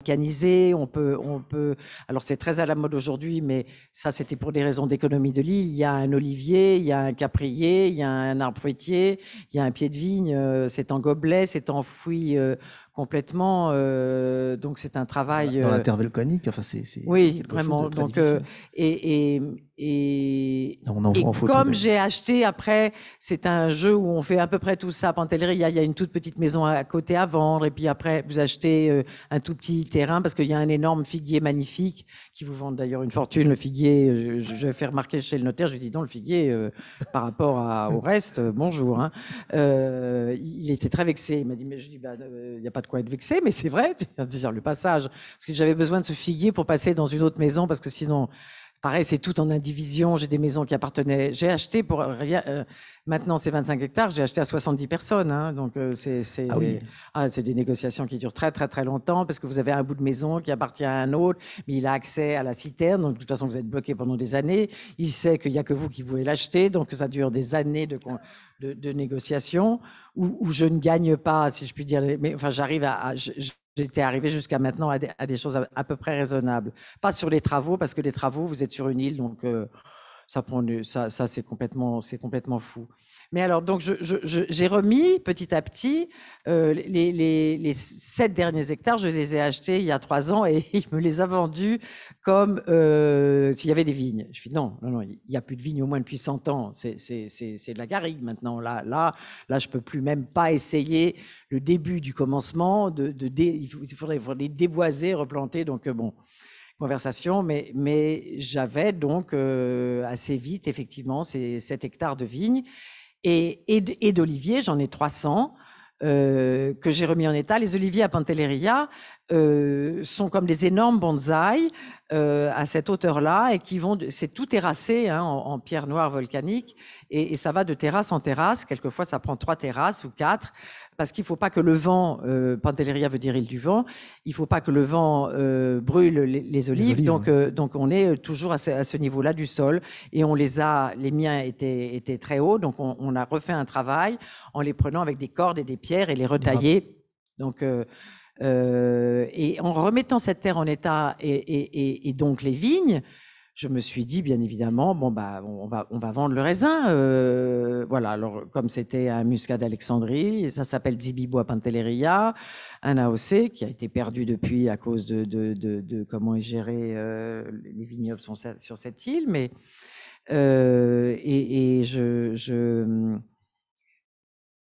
mécaniser, on peut, alors c'est très à la mode aujourd'hui, mais ça c'était pour des raisons d'économie de l'île. Il y a un olivier, il y a un caprier, il y a un arbre fruitier, il y a un pied de vigne, c'est en gobelet, c'est enfoui complètement, donc c'est un travail. Dans la terre volcanique, enfin, c'est Oui, quelque chose de vraiment. très Donc, difficile. et, et, et, On en voit en photo comme d'ailleurs. j'ai acheté après, c'est un jeu où on fait à peu près tout ça. Pantelleria, il y a une toute petite maison à côté à vendre, et puis après, vous achetez un tout petit terrain parce qu'il y a un énorme figuier magnifique qui vous vend d'ailleurs une fortune. Le figuier, je fais remarquer chez le notaire, je lui dis non, le figuier, par rapport au reste, bonjour. Hein. Il était très vexé. Il m'a dit, mais je dis, bah, il n'y a pas de quoi être vexé, mais c'est vrai, c'est-à-dire le passage. Parce que j'avais besoin de ce figuier pour passer dans une autre maison, parce que sinon, pareil, c'est tout en indivision. J'ai des maisons qui appartenaient. J'ai acheté pour rien. Maintenant, c'est 25 hectares. J'ai acheté à 70 personnes. Hein, donc, Ah oui, c'est des négociations qui durent très, très, très longtemps parce que vous avez un bout de maison qui appartient à un autre, mais il a accès à la citerne. Donc, de toute façon, vous êtes bloqué pendant des années. Il sait qu'il n'y a que vous qui pouvez l'acheter. Donc, ça dure des années de négociations où je ne gagne pas, si je puis dire. Mais enfin, j'arrive j'étais arrivé jusqu'à maintenant à des choses à peu près raisonnables. Pas sur les travaux, parce que les travaux, vous êtes sur une île, donc ça c'est complètement fou. Mais alors, donc, j'ai remis petit à petit les 7 derniers hectares, je les ai achetés il y a 3 ans et il me les a vendus comme s'il y avait des vignes. Je dis non, il n'y a plus de vignes au moins depuis 100 ans. C'est de la garrigue maintenant. Là, je peux plus même pas essayer le début du commencement. Il faudrait les déboiser, replanter. Donc, bon, conversation, mais j'avais donc assez vite, effectivement, ces 7 hectares de vignes et d'oliviers, j'en ai 300 que j'ai remis en état. Les oliviers à Pantelleria sont comme des énormes bonsaïs à cette hauteur-là et qui vont, c'est tout terrassé hein, en pierre noire volcanique et ça va de terrasse en terrasse. Quelquefois, ça prend 3 terrasses ou 4 parce qu'il ne faut pas que le vent, Pantelleria veut dire île du vent, il ne faut pas que le vent brûle les olives. Donc, on est toujours à ce niveau-là du sol et les miens étaient très hauts, donc on a refait un travail en les prenant avec des cordes et des pierres et les retailler. Donc, et en remettant cette terre en état et donc les vignes, je me suis dit, bien évidemment, bon, bah, on va vendre le raisin. Voilà, alors, comme c'était un muscat d'Alexandrie, ça s'appelle Zibibois Pantelleria, un AOC qui a été perdu depuis à cause de comment est géré les vignobles sur cette île. Mais,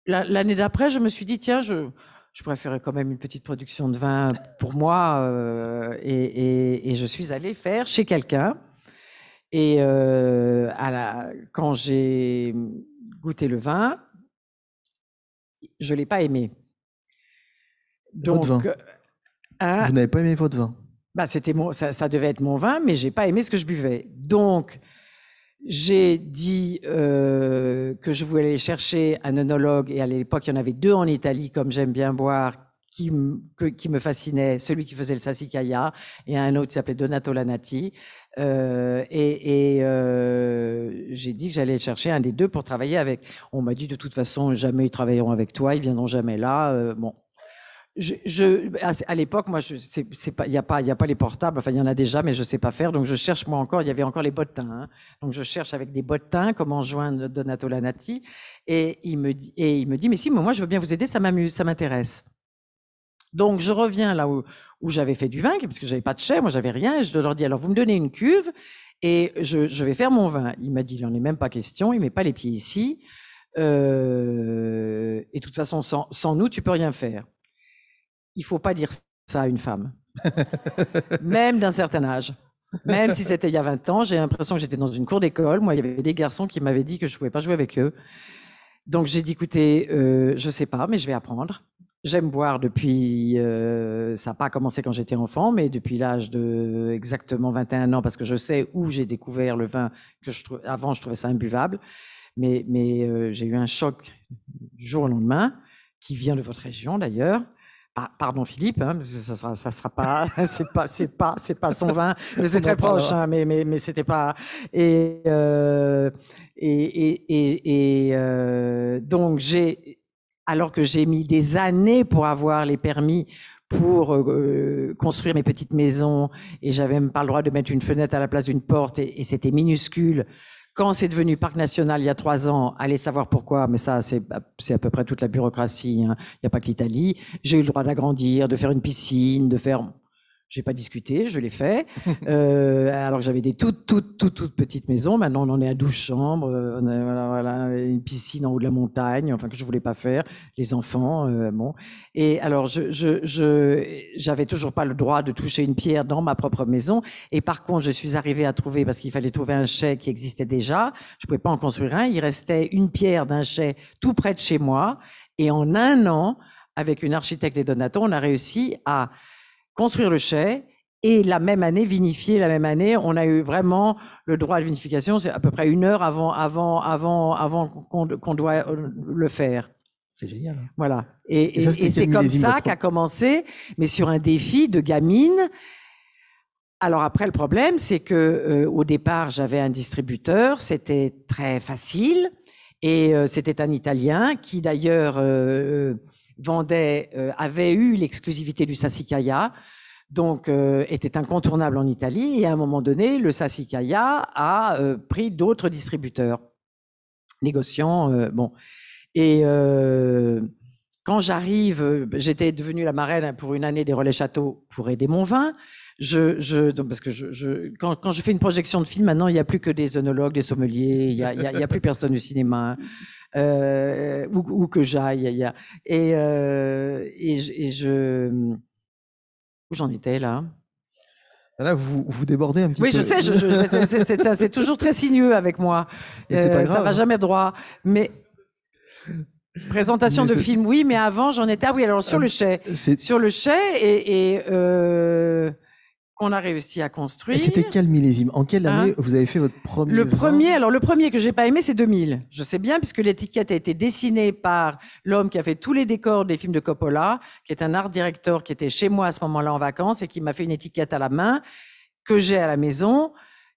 l'année d'après, je me suis dit, tiens, je préférais quand même une petite production de vin pour moi. Et je suis allée faire chez quelqu'un. Et quand j'ai goûté le vin, je ne l'ai pas aimé. votre vin. Donc, Vous n'avez pas aimé votre vin? Bah, ça devait être mon vin, mais je n'ai pas aimé ce que je buvais. Donc, j'ai dit que je voulais aller chercher un œnologue, et à l'époque, il y en avait 2 en Italie, comme j'aime bien boire, qui me fascinait, celui qui faisait le Sassicaia, et un autre qui s'appelait Donato Lanati. J'ai dit que j'allais chercher un des 2 pour travailler avec. On m'a dit, de toute façon, jamais ils travailleront avec toi, ils viendront jamais là. Bon. À l'époque, moi, il n'y a pas les portables. Enfin, il y en a déjà, mais je ne sais pas faire. Donc, je cherche moi encore. Il y avait encore les bottins. Hein. Donc, je cherche avec des bottins comment joindre Donato Lanati. Et il me dit, mais si, moi, je veux bien vous aider. Ça m'amuse, ça m'intéresse. Donc, je reviens là où j'avais fait du vin, parce que j'avais pas de chai, moi, j'avais rien. Et je leur dis, alors, vous me donnez une cuve et je vais faire mon vin. Il m'a dit, il n'en est même pas question. Il met pas les pieds ici. Et de toute façon, sans nous, tu peux rien faire. Il ne faut pas dire ça à une femme, même d'un certain âge. Même si c'était il y a 20 ans, j'ai l'impression que j'étais dans une cour d'école. Moi, il y avait des garçons qui m'avaient dit que je ne pouvais pas jouer avec eux. Donc, j'ai dit, écoutez, je ne sais pas, mais je vais apprendre. J'aime boire depuis, ça n'a pas commencé quand j'étais enfant, mais depuis l'âge de exactement 21 ans, parce que je sais où j'ai découvert le vin, avant je trouvais ça imbuvable. Mais j'ai eu un choc du jour au lendemain, qui vient de votre région d'ailleurs. Pardon Philippe, hein, ça sera pas, c'est pas son vin, mais c'est très proche, hein, mais c'était pas. Donc alors que j'ai mis des années pour avoir les permis pour construire mes petites maisons, et j'avais même pas le droit de mettre une fenêtre à la place d'une porte, et c'était minuscule. Quand c'est devenu parc national il y a 3 ans, allez savoir pourquoi, mais ça c'est à peu près toute la bureaucratie, hein. Il n'y a pas que l'Italie. J'ai eu le droit d'agrandir, de faire une piscine, de faire... J'ai pas discuté, je l'ai fait. Alors que j'avais des toutes petites maisons. Maintenant, on en est à 12 chambres. On a, voilà, une piscine en haut de la montagne, enfin que je voulais pas faire. Les enfants, bon. Et alors, j'avais toujours pas le droit de toucher une pierre dans ma propre maison. Et par contre, je suis arrivée à trouver, parce qu'il fallait trouver un chai qui existait déjà. Je pouvais pas en construire un. Il restait une pierre d'un chai tout près de chez moi. Et en 1 an, avec une architecte et donateur, on a réussi à construire le chai et la même année, vinifier la même année. On a eu vraiment le droit à la vinification, c'est à peu près 1 heure avant qu'on doit le faire. C'est génial. Voilà. Et c'est comme ça qu'a commencé, mais sur un défi de gamine. Alors après, le problème, c'est que au départ, j'avais un distributeur, c'était très facile, et c'était un Italien qui d'ailleurs avait eu l'exclusivité du Sassicaia, donc était incontournable en Italie, et à un moment donné, le Sassicaia a pris d'autres distributeurs, négociants, bon. Et quand j'arrive, j'étais devenue la marraine pour 1 année des Relais Châteaux pour aider mon vin. Parce que quand je fais une projection de film, maintenant, il n'y a plus que des œnologues, des sommeliers, il y a plus personne du cinéma. Où que j'aille, où j'en étais là? Là, vous débordez un petit peu. Oui, je sais, c'est toujours très sinueux avec moi. C'est pas grave. Ça va jamais droit. Mais présentation de film, oui, mais avant j'en étais. Ah oui, alors sur le chai, et qu'on a réussi à construire. Et c'était quel millésime? En quelle année vous avez fait votre premier Le premier que j'ai pas aimé, c'est 2000. Je sais bien, puisque l'étiquette a été dessinée par l'homme qui a fait tous les décors des films de Coppola, qui est un art director qui était chez moi à ce moment-là en vacances et qui m'a fait une étiquette à la main que j'ai à la maison,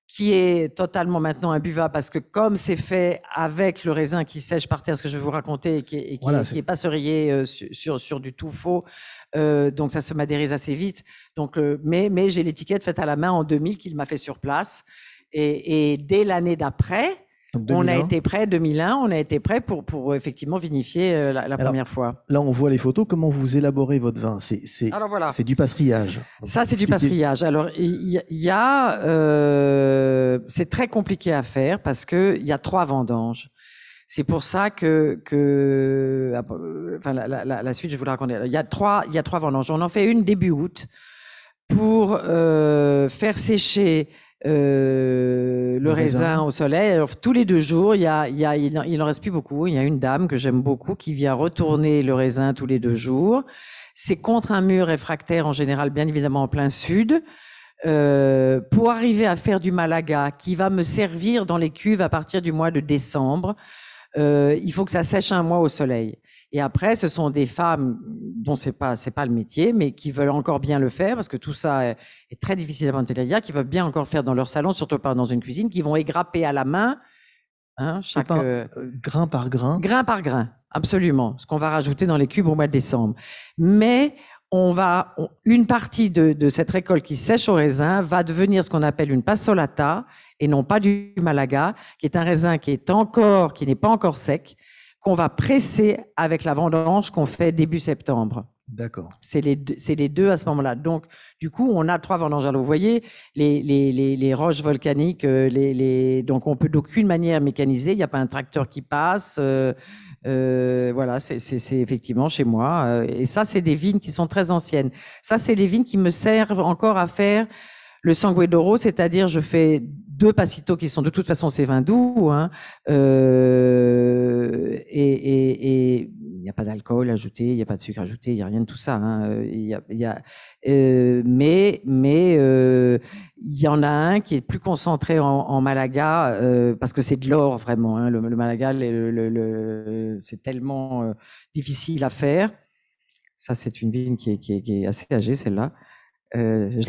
qui est totalement maintenant imbuvable parce que comme c'est fait avec le raisin qui sèche par terre, ce que je vais vous raconter, et qui est pas serillé sur du tout faux, donc ça se madérise assez vite. Donc, mais j'ai l'étiquette faite à la main en 2000 qu'il m'a fait sur place. Et dès l'année d'après, on a été prêt, 2001, on a été prêt pour effectivement vinifier la première fois. Là, on voit les photos. Comment vous élaborez votre vin? Alors voilà. C'est du passerillage. Ça, c'est du passerillage. Alors, c'est très compliqué à faire parce qu'il y a 3 vendanges. C'est pour ça enfin, la suite, je vous la raconter. Il y a trois vendanges. On en fait une début août pour faire sécher le raisin au soleil. Alors, tous les 2 jours, il n'en reste plus beaucoup. Il y a une dame que j'aime beaucoup qui vient retourner le raisin tous les 2 jours. C'est contre un mur réfractaire, en général, bien évidemment, en plein sud, pour arriver à faire du Malaga qui va me servir dans les cuves à partir du mois de décembre. Il faut que ça sèche 1 mois au soleil. Et après, ce sont des femmes dont c'est pas le métier, mais qui veulent encore bien le faire, parce que tout ça est très difficile à monter, qui veulent bien encore le faire dans leur salon, surtout pas dans une cuisine, qui vont égrapper à la main, hein, grain par grain. Grain par grain, absolument. Ce qu'on va rajouter dans les cubes au mois de décembre. Mais une partie de cette récolte qui sèche au raisin va devenir ce qu'on appelle une passolata, et non pas du Malaga, qui est un raisin qui n'est pas encore sec, qu'on va presser avec la vendange qu'on fait début septembre. D'accord. C'est les 2 à ce moment-là. Donc, du coup, on a 3 vendanges. Alors, vous voyez, les roches volcaniques, donc on peut d'aucune manière mécaniser. Il n'y a pas un tracteur qui passe. Voilà, c'est effectivement chez moi. Et ça, c'est des vignes qui sont très anciennes. Ça, c'est les vignes qui me servent encore à faire le Sangue d'Oro, c'est-à-dire je fais 2 Passito qui sont de toute façon ces vins doux, hein, et il n'y a pas d'alcool ajouté, il n'y a pas de sucre ajouté, il n'y a rien de tout ça. Hein, mais il y en a un qui est plus concentré en Malaga parce que c'est de l'or vraiment. Hein, le Malaga, c'est tellement difficile à faire. Ça, c'est une vigne qui est assez âgée, celle-là. Je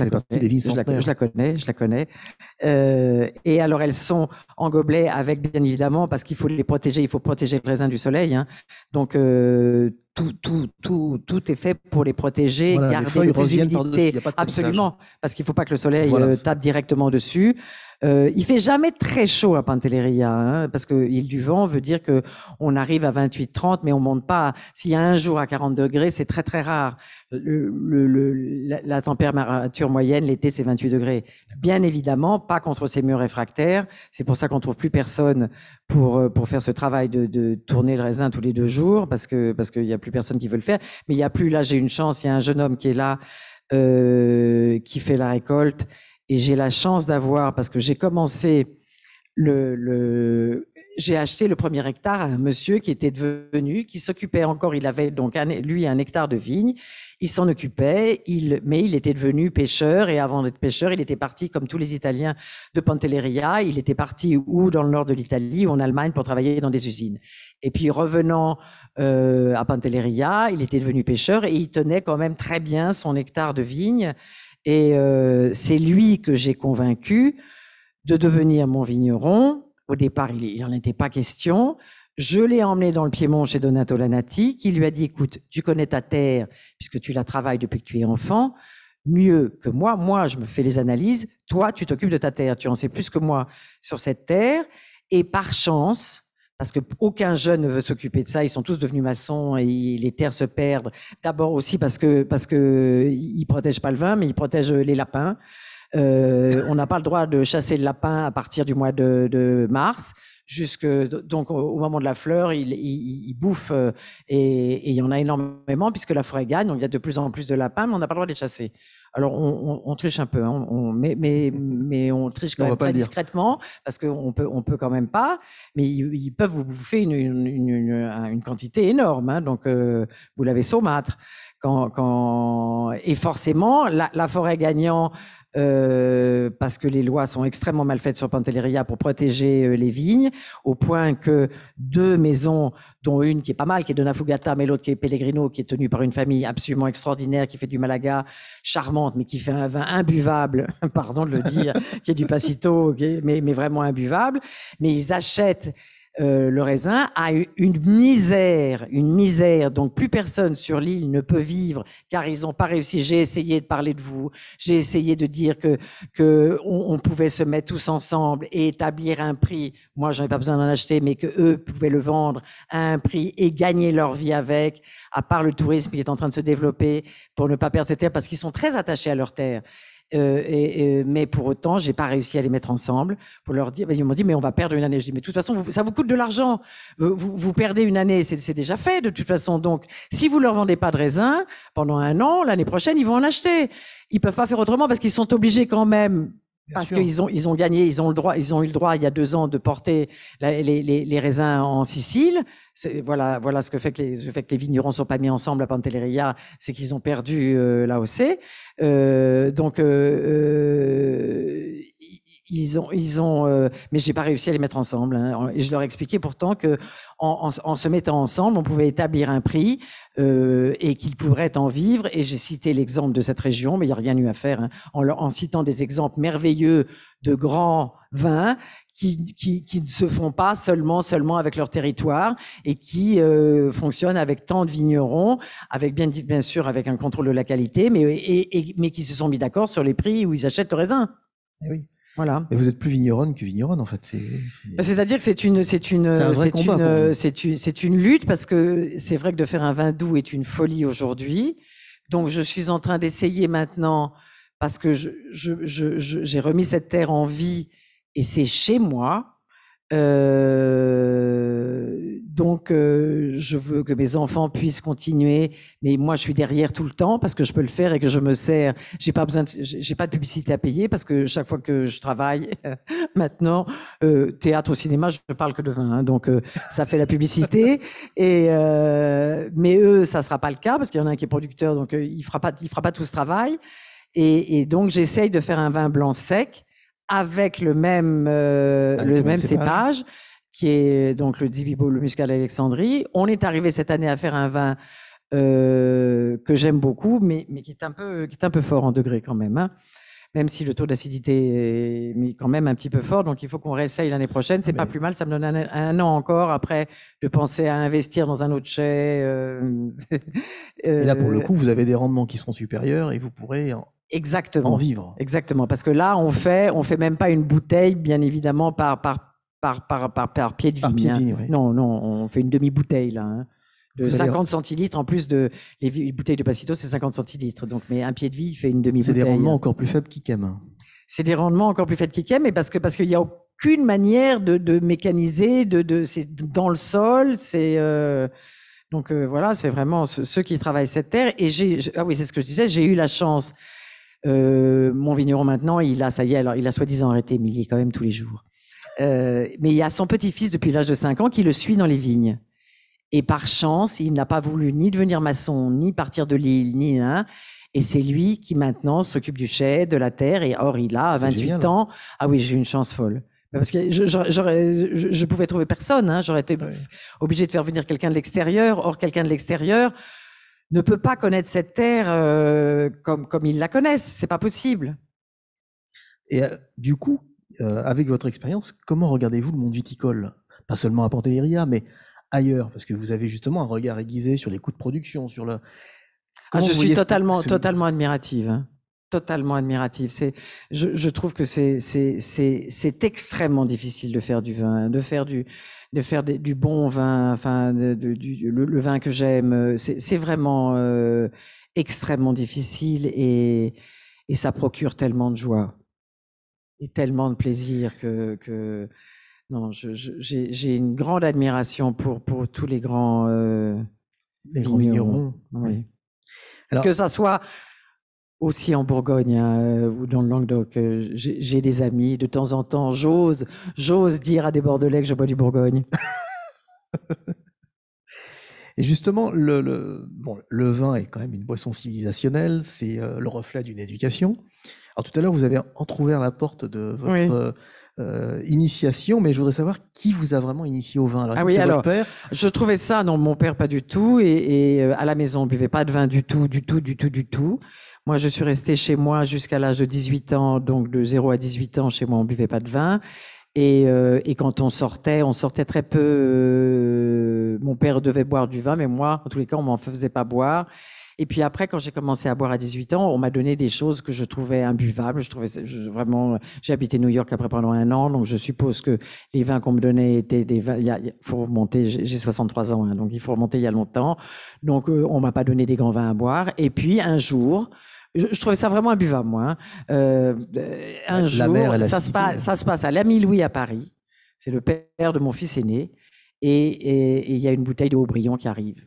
la connais. Et alors, elles sont en gobelet avec, bien évidemment, parce qu'il faut les protéger, il faut protéger le raisin du soleil. Hein. Donc, tout est fait pour les protéger, Voilà, les garder feuilles le plus reviennent d'humidité. par-dessus, il y a pas de polissage. Absolument, parce qu'il ne faut pas que le soleil Voilà. tape directement dessus. Il fait jamais très chaud à Pantelleria, hein, parce que l'île du vent veut dire que on arrive à 28-30, mais on monte pas. S'il y a un jour à 40 degrés, c'est très très rare. La température moyenne l'été, c'est 28 degrés. Bien évidemment, pas contre ces murs réfractaires. C'est pour ça qu'on trouve plus personne pour faire ce travail de tourner le raisin tous les 2 jours, parce qu'il y a plus personne qui veut le faire. Mais il y a plus, là, j'ai une chance, il y a un jeune homme qui est là, qui fait la récolte. Et j'ai la chance d'avoir, parce que j'ai commencé j'ai acheté le premier hectare à un monsieur qui était devenu, qui s'occupait encore, il avait donc lui un hectare de vigne, il s'en occupait, mais il était devenu pêcheur, et avant d'être pêcheur, il était parti, comme tous les Italiens de Pantelleria, il était parti ou dans le nord de l'Italie ou en Allemagne pour travailler dans des usines. Et puis revenant à Pantelleria, il était devenu pêcheur et il tenait quand même très bien son hectare de vigne. Et c'est lui que j'ai convaincu de devenir mon vigneron. Au départ, il n'en était pas question. Je l'ai emmené dans le Piémont chez Donato Lanati, qui lui a dit, écoute, tu connais ta terre, puisque tu la travailles depuis que tu es enfant, mieux que moi. Moi, je me fais les analyses. Toi, tu t'occupes de ta terre. Tu en sais plus que moi sur cette terre. Et par chance, parce qu'aucun jeune ne veut s'occuper de ça, ils sont tous devenus maçons et les terres se perdent. D'abord aussi parce que ils protègent pas le vin, mais ils protègent les lapins. On n'a pas le droit de chasser le lapin à partir du mois de mars. Donc au moment de la fleur, il bouffe et il y en a énormément puisque la forêt gagne. Donc il y a de plus en plus de lapins, mais on n'a pas le droit de les chasser. Alors on triche un peu, hein, mais on triche quand même très discrètement parce qu'on peut quand même pas. Mais ils peuvent vous bouffer une quantité énorme. Hein, donc vous l'avez saumâtre. Et forcément, la forêt gagnant. Parce que les lois sont extrêmement mal faites sur Pantelleria pour protéger les vignes, au point que 2 maisons, dont une qui est pas mal, qui est Donna Fugata, mais l'autre qui est Pellegrino, qui est tenue par une famille absolument extraordinaire, qui fait du Malaga charmante, mais qui fait un vin imbuvable, pardon de le dire, qui est du Passito, mais vraiment imbuvable. Mais ils achètent le raisin a une misère, donc plus personne sur l'île ne peut vivre car ils n'ont pas réussi. J'ai essayé de parler de vous, j'ai essayé de dire que on pouvait se mettre tous ensemble et établir un prix. Moi, j'en ai pas besoin d'en acheter, mais que eux pouvaient le vendre à un prix et gagner leur vie avec. À part le tourisme qui est en train de se développer pour ne pas perdre cette terre, parce qu'ils sont très attachés à leur terre. Mais pour autant, j'ai pas réussi à les mettre ensemble pour leur dire. Ils m'ont dit, mais on va perdre une année. Je dis, mais de toute façon, ça vous coûte de l'argent. Vous perdez une année, c'est déjà fait de toute façon. Donc, si vous leur vendez pas de raisin pendant 1 an, l'année prochaine, ils vont en acheter. Ils peuvent pas faire autrement parce qu'ils sont obligés quand même. Parce qu'ils ont gagné, ils ont eu le droit il y a 2 ans de porter les raisins en Sicile. Voilà ce que fait que les vignerons sont pas mis ensemble à Pantelleria, c'est qu'ils ont perdu l'AOC. Donc mais j'ai pas réussi à les mettre ensemble. Hein, et je leur ai expliqué pourtant que en se mettant ensemble, on pouvait établir un prix et qu'ils pourraient en vivre. Et j'ai cité l'exemple de cette région, mais il n'y a rien eu à faire. Hein, en citant des exemples merveilleux de grands vins qui ne se font pas seulement avec leur territoire et qui fonctionnent avec tant de vignerons, avec bien sûr avec un contrôle de la qualité, mais qui se sont mis d'accord sur les prix où ils achètent le raisin. Eh oui. Voilà. Et vous êtes plus vigneronne que vigneronne, en fait. C'est-à-dire que c'est une lutte, parce que c'est vrai que de faire un vin doux est une folie aujourd'hui. Donc je suis en train d'essayer maintenant, parce que j'ai remis cette terre en vie et c'est chez moi. Donc je veux que mes enfants puissent continuer, mais moi je suis derrière tout le temps parce que je peux le faire et que je me sers. J'ai pas de publicité à payer parce que chaque fois que je travaille maintenant, théâtre ou cinéma, je ne parle que de vin, hein, donc ça fait la publicité. Mais eux, ça sera pas le cas parce qu'il y en a un qui est producteur, donc il fera pas tout ce travail. Et donc j'essaye de faire un vin blanc sec avec le même cépage, qui est donc le Dibibo, le Muscat d'Alexandrie. On est arrivé cette année à faire un vin que j'aime beaucoup, mais qui est un peu fort en degré quand même. Hein. même si le taux d'acidité est mais quand même un petit peu fort. Donc, il faut qu'on réessaye l'année prochaine. C'est pas plus mal. Ça me donne un an encore après de penser à investir dans un autre chai. Et là, pour le coup, vous avez des rendements qui seront supérieurs et vous pourrez exactement en vivre. Exactement. Parce que là, on fait même pas une bouteille, bien évidemment, par pied de vigne. Par pied de vigne, oui. Non, on fait une demi-bouteille, là. Hein. De 50 centilitres, en plus de les bouteilles de Passito, c'est 50 centilitres. Donc, mais un pied de vie, il fait une demi-bouteille. C'est des rendements encore plus faibles qu'Yquem. C'est des rendements encore plus faibles qu'Yquem, mais parce qu'il n'y a aucune manière de mécaniser, c'est dans le sol, c'est donc voilà, c'est vraiment ceux qui travaillent cette terre. Et ah oui, c'est ce que je disais, j'ai eu la chance. Mon vigneron maintenant, ça y est, alors il a soi-disant arrêté, mais il y est quand même tous les jours. Mais il y a son petit-fils depuis l'âge de 5 ans qui le suit dans les vignes. Et par chance, il n'a pas voulu ni devenir maçon, ni partir de l'île, ni rien. Et c'est lui qui maintenant s'occupe du chai, de la terre. Et or, il a 28 ans. Ah oui, j'ai eu une chance folle. Parce que je pouvais trouver personne. Hein. J'aurais été obligé de faire venir quelqu'un de l'extérieur. Or, quelqu'un de l'extérieur ne peut pas connaître cette terre comme ils la connaissent. C'est pas possible. Et du coup, avec votre expérience, comment regardez-vous le monde viticole? Pas seulement à Pantelleria, mais ailleurs, parce que vous avez justement un regard aiguisé sur les coûts de production, sur le... je suis totalement admirative. Hein. Totalement admirative. Je trouve que c'est extrêmement difficile de faire du vin, de faire du bon vin, enfin le vin que j'aime. C'est vraiment extrêmement difficile et ça procure tellement de joie et tellement de plaisir que non, j'ai une grande admiration pour tous les grands vignerons. Oui. Alors, que ça soit aussi en Bourgogne ou dans le Languedoc, j'ai des amis. De temps en temps, j'ose dire à des Bordelais que je bois du Bourgogne. Et justement, le vin est quand même une boisson civilisationnelle, c'est le reflet d'une éducation. Alors tout à l'heure, vous avez entrouvert la porte de votre initiation, mais je voudrais savoir qui vous a vraiment initié au vin. Alors, votre père? Je trouvais ça, non, mon père pas du tout, et à la maison on buvait pas de vin du tout. Moi, je suis restée chez moi jusqu'à l'âge de 18 ans, donc de 0 à 18 ans, chez moi on buvait pas de vin. Et quand on sortait très peu. Mon père devait boire du vin, mais moi, en tous les cas, on m'en faisait pas boire. Et puis après, quand j'ai commencé à boire à 18 ans, on m'a donné des choses que je trouvais imbuvables. Vraiment, j'ai habité New York après pendant 1 an, donc je suppose que les vins qu'on me donnait étaient des vins. Il faut remonter. J'ai 63 ans, hein, donc il faut remonter il y a longtemps. Donc on m'a pas donné des grands vins à boire. Et puis un jour. Je trouvais ça vraiment imbuvable, moi. Un jour, ça se passe à l'Ami Louis à Paris. C'est le père de mon fils aîné. Et il y a une bouteille de Haut-Brion qui arrive.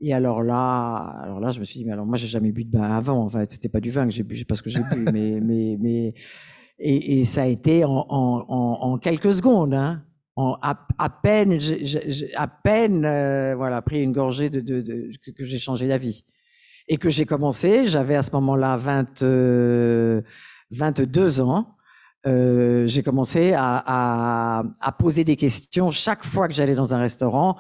Et alors là, je me suis dit, mais alors moi, j'ai jamais bu de vin avant. En fait, c'était pas du vin que j'ai bu, pas ce que j'ai bu, et ça a été en quelques secondes, hein. À peine, voilà, pris une gorgée que j'ai changé la vie. Et que j'ai commencé, j'avais à ce moment-là 22 ans. J'ai commencé à poser des questions chaque fois que j'allais dans un restaurant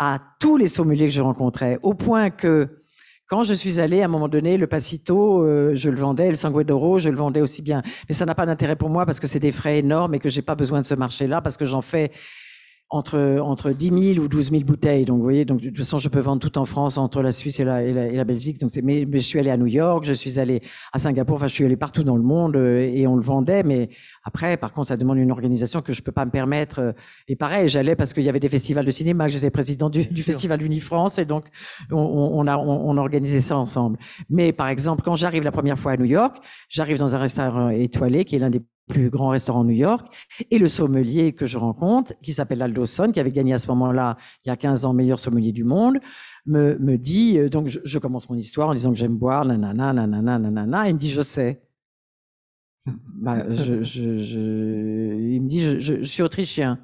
à tous les sommeliers que je rencontrais, au point que quand je suis allée, à un moment donné, le Passito, je le vendais, le Sangue d'Oro, je le vendais aussi bien. Mais ça n'a pas d'intérêt pour moi parce que c'est des frais énormes et que j'ai pas besoin de ce marché-là parce que j'en fais entre 10 000 ou 12 000 bouteilles. Donc, vous voyez, donc, de toute façon, je peux vendre tout en France, entre la Suisse et la Belgique. Donc, mais je suis allée à New York, je suis allée à Singapour, enfin, je suis allée partout dans le monde et on le vendait. Mais après, par contre, ça demande une organisation que je peux pas me permettre. Et pareil, j'allais parce qu'il y avait des festivals de cinéma, que j'étais président du festival Unifrance et donc, on organisait ça ensemble. Mais, par exemple, quand j'arrive la première fois à New York, j'arrive dans un restaurant étoilé qui est l'un des plus grand restaurant de New York, et le sommelier que je rencontre, qui s'appelle Aldo Son, qui avait gagné à ce moment-là, il y a 15 ans, meilleur sommelier du monde, me dit, donc je commence mon histoire en disant que j'aime boire, nanana, nanana, nanana, il me dit, je sais. Il me dit, je suis autrichien.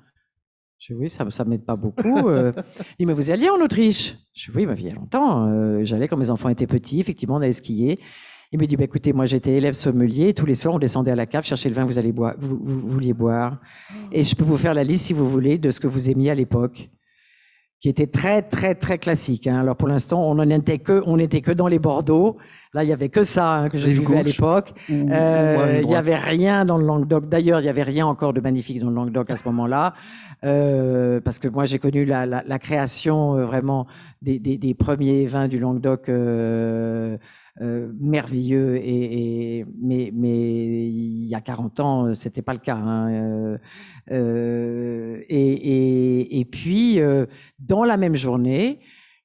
Je dis, oui, ça m'aide pas beaucoup. Il dit, mais vous alliez en Autriche? Je dis, oui, il y a longtemps. J'allais quand mes enfants étaient petits, effectivement, on allait skier. Il me dit, bah, écoutez, moi j'étais élève sommelier, tous les soirs on descendait à la cave chercher le vin que vous vouliez boire. Et je peux vous faire la liste, si vous voulez, de ce que vous aimiez à l'époque. qui était très, très, très classique. Hein. Alors, pour l'instant, on était que dans les Bordeaux. Là, il y avait que ça hein, que je buvais à l'époque. Il y avait rien dans le Languedoc. D'ailleurs, il y avait rien encore de magnifique dans le Languedoc à ce moment-là. Parce que moi, j'ai connu la création vraiment des premiers vins du Languedoc merveilleux. Mais il y a 40 ans, c'était pas le cas. Hein. Et puis, dans la même journée,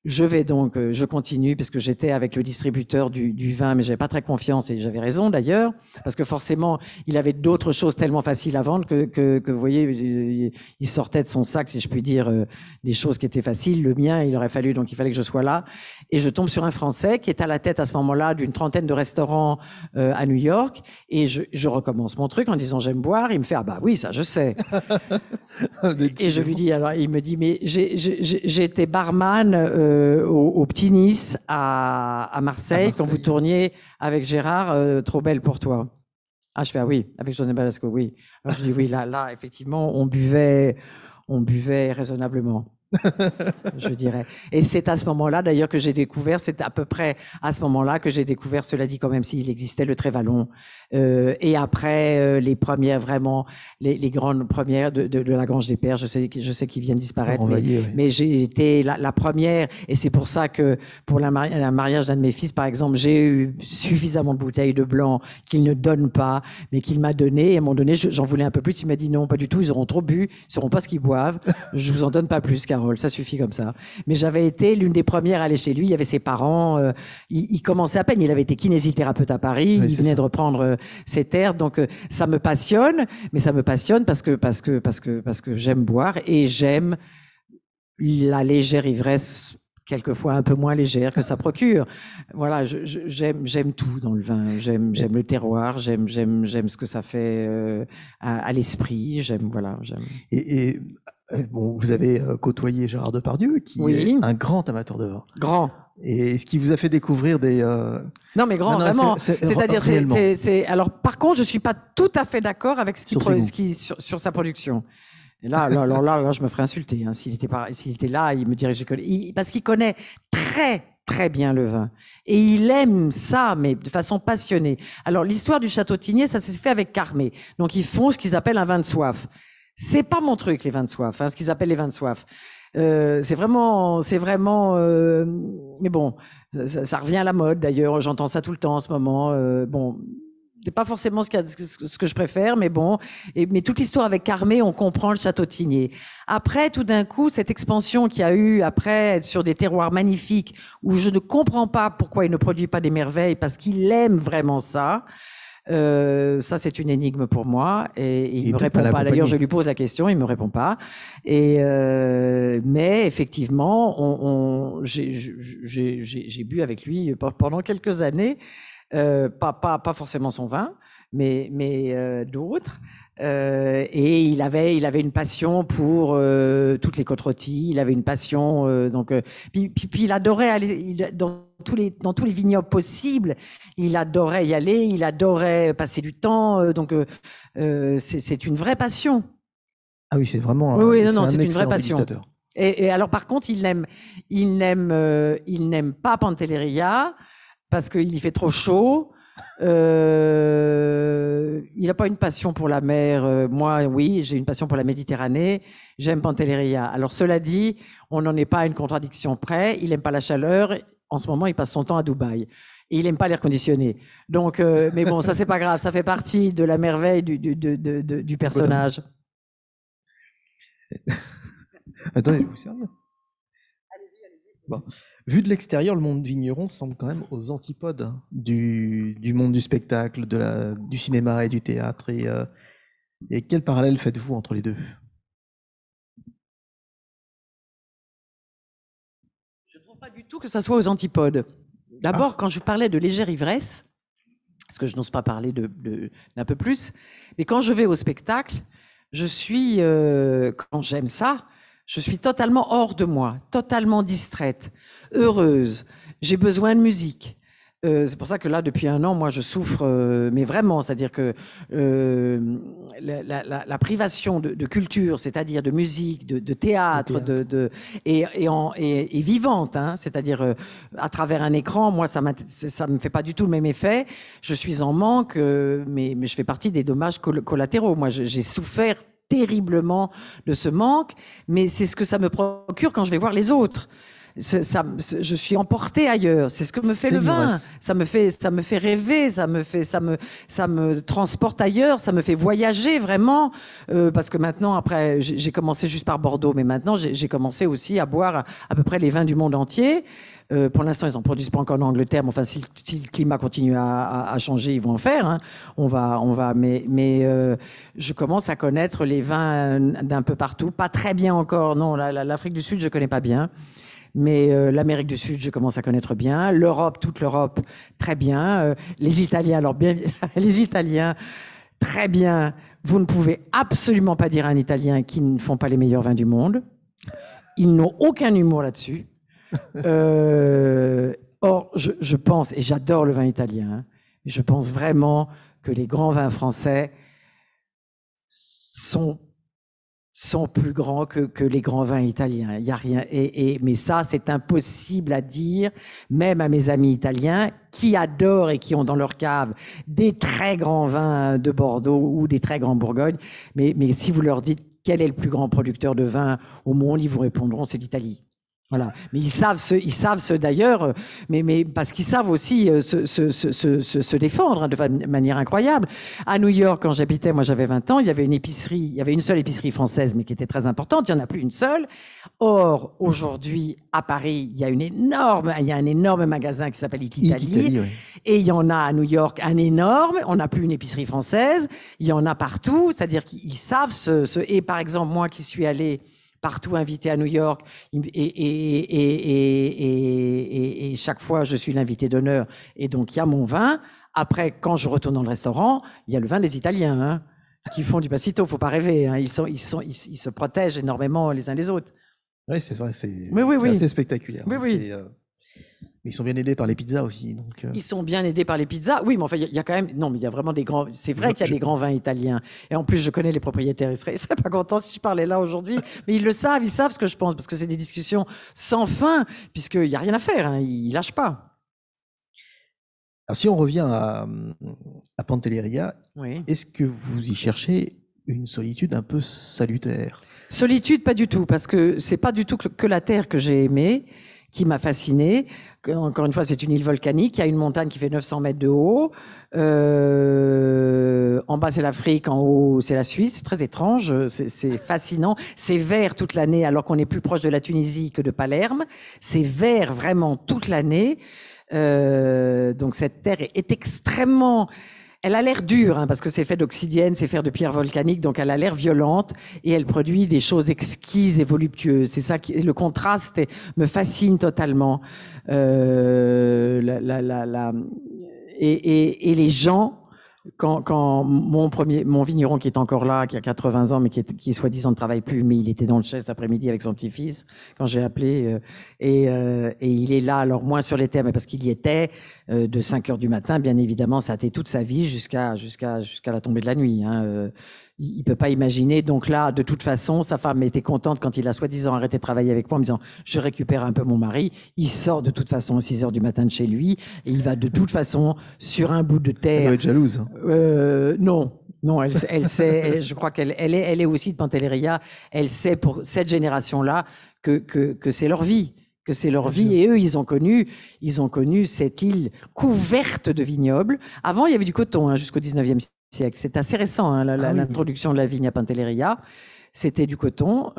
je continue parce que j'étais avec le distributeur du vin, mais j'avais pas très confiance et j'avais raison d'ailleurs, parce que forcément, il avait d'autres choses tellement faciles à vendre que vous voyez, il sortait de son sac, si je puis dire, des choses qui étaient faciles. Le mien, il fallait que je sois là. Et je tombe sur un Français qui est à la tête à ce moment-là d'une trentaine de restaurants à New York, et je recommence mon truc en disant j'aime boire. Il me fait ah bah oui, ça je sais. Et je lui dis alors, il me dit mais j'ai été barman au Petit Nice à Marseille quand vous tourniez avec Gérard, Trop belle pour toi. Ah, je fais ah oui, avec José Balasco, oui. Alors je dis oui, là effectivement, on buvait raisonnablement. Je dirais. Et c'est à ce moment-là, d'ailleurs, que j'ai découvert, c'est à peu près à ce moment-là que j'ai découvert, cela dit quand même s'il existait, le Trévalon. Et après, les premières, vraiment, les grandes premières de la Grange des Pères, je sais qu'ils viennent disparaître, mais j'ai été la première, et c'est pour ça que pour la mariage d'un de mes fils, par exemple, j'ai eu suffisamment de bouteilles de blanc qu'il ne donne pas, mais qu'il m'a donné, et à un moment donné, j'en voulais un peu plus, il m'a dit non, pas du tout, ils auront trop bu, ils sauront pas ce qu'ils boivent, je vous en donne pas plus, Carole, ça suffit comme ça. Mais j'avais été l'une des premières à aller chez lui, il y avait ses parents, il commençait à peine, il avait été kinésithérapeute à Paris, il venait de reprendre ses terres, donc ça me passionne, mais ça me passionne parce que j'aime boire et j'aime la légère ivresse, quelquefois un peu moins légère que ça procure. Voilà, j'aime tout dans le vin. J'aime le terroir, j'aime ce que ça fait à l'esprit. J'aime. Bon, vous avez côtoyé Gérard Depardieu, qui est un grand amateur de vin. Grand. Et ce qui vous a fait découvrir des... Non, mais grand, vraiment. C'est-à-dire, alors, par contre, je suis pas tout à fait d'accord avec sur sa production. Et là, je me ferais insulter. Hein. S'il était là, il me dirait parce qu'il connaît très, très bien le vin. Et il aime ça, mais de façon passionnée. Alors, l'histoire du Château Tigné, ça s'est fait avec Carmé. Donc, ils font ce qu'ils appellent un vin de soif. C'est pas mon truc, les vins de soif, hein, ce qu'ils appellent les vins de soif. C'est vraiment, mais bon, ça revient à la mode d'ailleurs. J'entends ça tout le temps en ce moment. Bon, c'est pas forcément ce que je préfère, mais bon. Mais toute l'histoire avec Carmé, on comprend le Château Tigné. Après, tout d'un coup, cette expansion qu'il y a eu après sur des terroirs magnifiques où je ne comprends pas pourquoi il ne produit pas des merveilles parce qu'il aime vraiment ça. Ça, c'est une énigme pour moi et il me répond pas. D'ailleurs, je lui pose la question, il me répond pas. Mais effectivement, j'ai bu avec lui pendant quelques années, pas forcément son vin, mais d'autres. Et il avait une passion pour toutes les côtes rôties. Il avait une passion puis il adorait aller dans tous les vignobles possibles. Il adorait y aller. Il adorait passer du temps. C'est une vraie passion. Ah oui, c'est vraiment. Oui, non, c'est une vraie passion. Et alors par contre, il n'aime pas Pantelleria parce qu'il y fait trop chaud. Il n'a pas une passion pour la mer. Moi, oui, j'ai une passion pour la Méditerranée. J'aime Pantelleria. Alors, cela dit, on n'en est pas à une contradiction près. Il n'aime pas la chaleur. En ce moment, il passe son temps à Dubaï. Et il n'aime pas l'air conditionné. Donc, mais bon, ça, c'est pas grave. Ça fait partie de la merveille du personnage. Attendez, je vais vous servir. Allez-y. Bon. Vu de l'extérieur, le monde vigneron semble quand même aux antipodes du monde du spectacle, du cinéma et du théâtre. Et quel parallèle faites-vous entre les deux? Je ne trouve pas du tout que ça soit aux antipodes. D'abord, quand je parlais de légère ivresse, parce que je n'ose pas parler d'un peu plus, mais quand je vais au spectacle, je suis, quand j'aime ça, je suis totalement hors de moi, totalement distraite, heureuse. J'ai besoin de musique. C'est pour ça que là, depuis 1 an, moi, je souffre, mais vraiment, c'est-à-dire que la privation de culture, c'est-à-dire de musique, de théâtre, et vivante, hein, c'est-à-dire à travers un écran, moi, ça me fait pas du tout le même effet. Je suis en manque, mais je fais partie des dommages collatéraux. Moi, j'ai souffert terriblement de ce manque, mais c'est ce que ça me procure quand je vais voir les autres. Je suis emportée ailleurs. C'est ce que me fait le vin. Ça me fait rêver. Ça me transporte ailleurs. Ça me fait voyager vraiment. Parce que maintenant, après, j'ai commencé juste par Bordeaux, mais maintenant, j'ai commencé aussi à boire à peu près les vins du monde entier. Pour l'instant, ils n'en produisent pas encore en Angleterre, mais enfin, si le climat continue à changer, ils vont en faire. Hein. Mais je commence à connaître les vins d'un peu partout. Pas très bien encore. Non, l'Afrique du Sud, je connais pas bien. Mais l'Amérique du Sud, je commence à connaître bien. L'Europe, toute l'Europe, très bien. Les Italiens, alors bien, les Italiens, très bien. Vous ne pouvez absolument pas dire à un Italien qu'ils ne font pas les meilleurs vins du monde. Ils n'ont aucun humour là-dessus. Or, je pense, et j'adore le vin italien, hein, je pense vraiment que les grands vins français sont plus grands que les grands vins italiens. Il y a rien. Mais ça, c'est impossible à dire, même à mes amis italiens qui adorent et qui ont dans leur cave des très grands vins de Bordeaux ou des très grands Bourgogne. Mais si vous leur dites quel est le plus grand producteur de vin au monde, ils vous répondront c'est l'Italie. Voilà. Mais ils savent ce d'ailleurs, mais parce qu'ils savent aussi se défendre, hein, de manière incroyable. À New York, quand j'habitais, moi j'avais 20 ans, il y avait une seule épicerie française, mais qui était très importante. Il n'y en a plus une seule. Or, aujourd'hui, à Paris, il y a un énorme magasin qui s'appelle Italie. Oui. Et il y en a à New York un énorme. On n'a plus une épicerie française. Il y en a partout. C'est-à-dire qu'ils savent et par exemple, moi qui suis allée partout invité à New York, et chaque fois je suis l'invité d'honneur, et donc il y a mon vin. Après, quand je retourne dans le restaurant, il y a le vin des Italiens, hein, qui font du passito, faut pas rêver, hein. Ils se protègent énormément les uns les autres. Oui, c'est vrai, c'est oui. assez spectaculaire. Oui, hein. oui. Ils sont bien aidés par les pizzas aussi. Donc Ils sont bien aidés par les pizzas. Oui, mais enfin, il y a quand même... Non, mais il y a vraiment des grands... C'est vrai qu'il y a des grands vins italiens. Et en plus, je connais les propriétaires. Ils seraient pas contents si je parlais là aujourd'hui. Mais ils savent ce que je pense, parce que c'est des discussions sans fin, puisqu'il n'y a rien à faire. Hein. Ils lâchent pas. Alors, si on revient à Pantelleria, oui. Est-ce que vous y cherchez une solitude un peu salutaire? Solitude, pas du tout, parce que c'est pas du tout que la terre que j'ai aimée, qui m'a fascinée. Encore une fois, c'est une île volcanique. Il y a une montagne qui fait 900 mètres de haut. En bas, c'est l'Afrique. En haut, c'est la Suisse. C'est très étrange. C'est fascinant. C'est vert toute l'année, alors qu'on est plus proche de la Tunisie que de Palerme. C'est vert vraiment toute l'année. Donc, cette terre est extrêmement... Elle a l'air dure, hein, parce que c'est fait d'obsidienne, c'est fait de pierre volcanique, donc elle a l'air violente et elle produit des choses exquises et voluptueuses. C'est ça le contraste me fascine totalement. Et les gens, quand mon vigneron qui est encore là, qui a 80 ans, mais qui soi-disant ne travaille plus, mais il était dans le chai cet après-midi avec son petit-fils quand j'ai appelé, et il est là, alors moins sur les terres, mais parce qu'il y était de 5 heures du matin, bien évidemment, ça a été toute sa vie jusqu'à la tombée de la nuit. Hein. Il peut pas imaginer. Donc là, de toute façon, sa femme était contente quand il a soi-disant arrêté de travailler avec moi en me disant « je récupère un peu mon mari ». Il sort de toute façon à 6 heures du matin de chez lui et il va de toute façon sur un bout de terre. Elle doit être jalouse. Non, elle sait, je crois qu'elle est aussi de Pantelleria. Elle sait pour cette génération-là que c'est leur vie. Que c'est leur vie, et eux, ils ont connu cette île couverte de vignobles. Avant, il y avait du coton, hein, jusqu'au 19e siècle. C'est assez récent, hein, l'introduction de la vigne à Pantelleria. C'était du coton,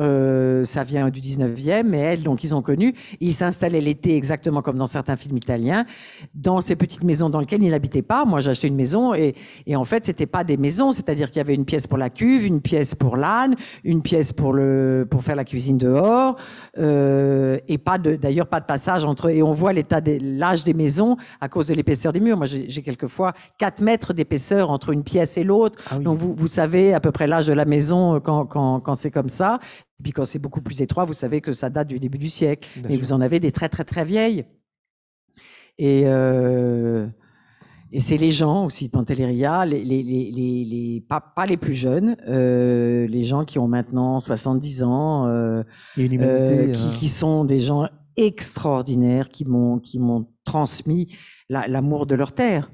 ça vient du 19e, mais elles, donc, ils ont connu. Ils s'installaient l'été, exactement comme dans certains films italiens, dans ces petites maisons dans lesquelles ils n'habitaient pas. Moi, j'ai acheté une maison et en fait, c'était pas des maisons, c'est-à-dire qu'il y avait une pièce pour la cuve, une pièce pour l'âne, une pièce pour faire la cuisine dehors, et d'ailleurs pas de passage entre. Et on voit l'âge des maisons à cause de l'épaisseur des murs. Moi, j'ai quelquefois 4 mètres d'épaisseur entre une pièce et l'autre. Ah oui. Donc, vous savez à peu près l'âge de la maison quand c'est comme ça. Et puis quand c'est beaucoup plus étroit, vous savez que ça date du début du siècle. Mais vous en avez des très, très, très vieilles. Et c'est les gens aussi de Pantelleria, pas les plus jeunes, les gens qui ont maintenant 70 ans, Il y a une humanité, qui sont des gens extraordinaires, qui m'ont transmis l'amour de leur terre.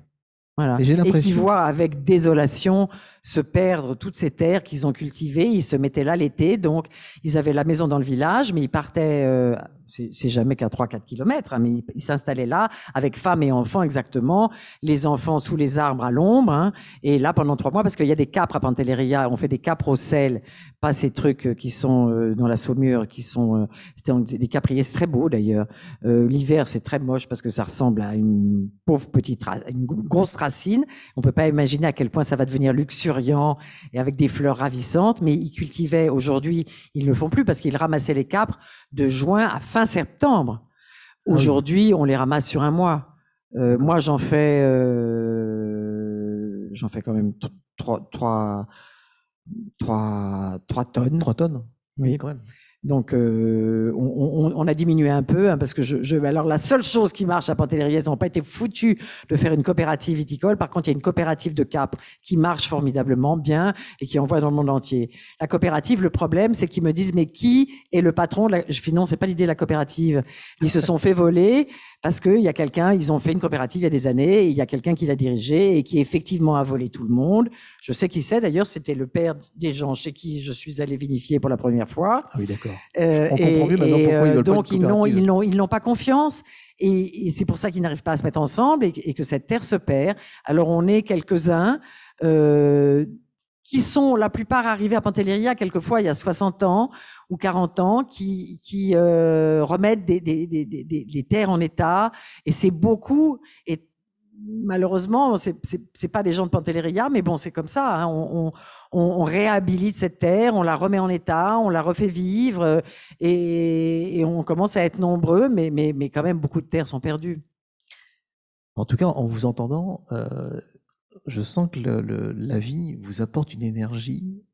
Voilà. Et qui voient avec désolation se perdre toutes ces terres qu'ils ont cultivées. Ils se mettaient là l'été, donc ils avaient la maison dans le village, mais ils partaient, c'est jamais qu'à 3-4 kilomètres, hein, mais ils s'installaient là avec femmes et enfants exactement, les enfants sous les arbres à l'ombre, hein, et là pendant 3 mois, parce qu'il y a des capres à Pantelleria, on fait des capres au sel, pas ces trucs qui sont dans la Saumure, qui sont des capriers, c'est très beau d'ailleurs. L'hiver c'est très moche parce que ça ressemble à une pauvre petite, une grosse racine. On peut pas imaginer à quel point ça va devenir luxuriant et avec des fleurs ravissantes, mais ils cultivaient, aujourd'hui ils ne le font plus parce qu'ils ramassaient les capres de juin à fin septembre. Aujourd'hui, on les ramasse sur un mois. Moi, j'en fais quand même 3 tonnes. 3 tonnes? Oui, quand même. Donc, on a diminué un peu, hein, parce que alors la seule chose qui marche à Pantelleria, ils n'ont pas été foutus de faire une coopérative viticole. Par contre, il y a une coopérative de capres qui marche formidablement bien et qui envoie dans le monde entier. La coopérative, le problème, c'est qu'ils me disent, mais qui est le patron de la... Je dis, non, c'est pas l'idée de la coopérative. Ils se sont fait voler parce qu'il y a quelqu'un, ils ont fait une coopérative il y a des années, et il y a quelqu'un qui l'a dirigée et qui effectivement a volé tout le monde. Je sais qui c'est, d'ailleurs, c'était le père des gens chez qui je suis allé vinifier pour la première fois. Ah oui, d'accord. On comprend mieux maintenant pourquoi ils veulent donc pas de coopérative. ils n'ont pas confiance, et c'est pour ça qu'ils n'arrivent pas à se mettre ensemble et que cette terre se perd. Alors on est quelques-uns qui sont la plupart arrivés à Pantelleria quelquefois il y a 60 ans ou 40 ans, qui remettent des terres en état, et c'est beaucoup. Et malheureusement, c'est pas des gens de Pantelleria, mais bon, c'est comme ça, hein. On réhabilite cette terre, on la remet en état, on la refait vivre, et on commence à être nombreux, mais quand même beaucoup de terres sont perdues. En tout cas, en vous entendant, je sens que la vie vous apporte une énergie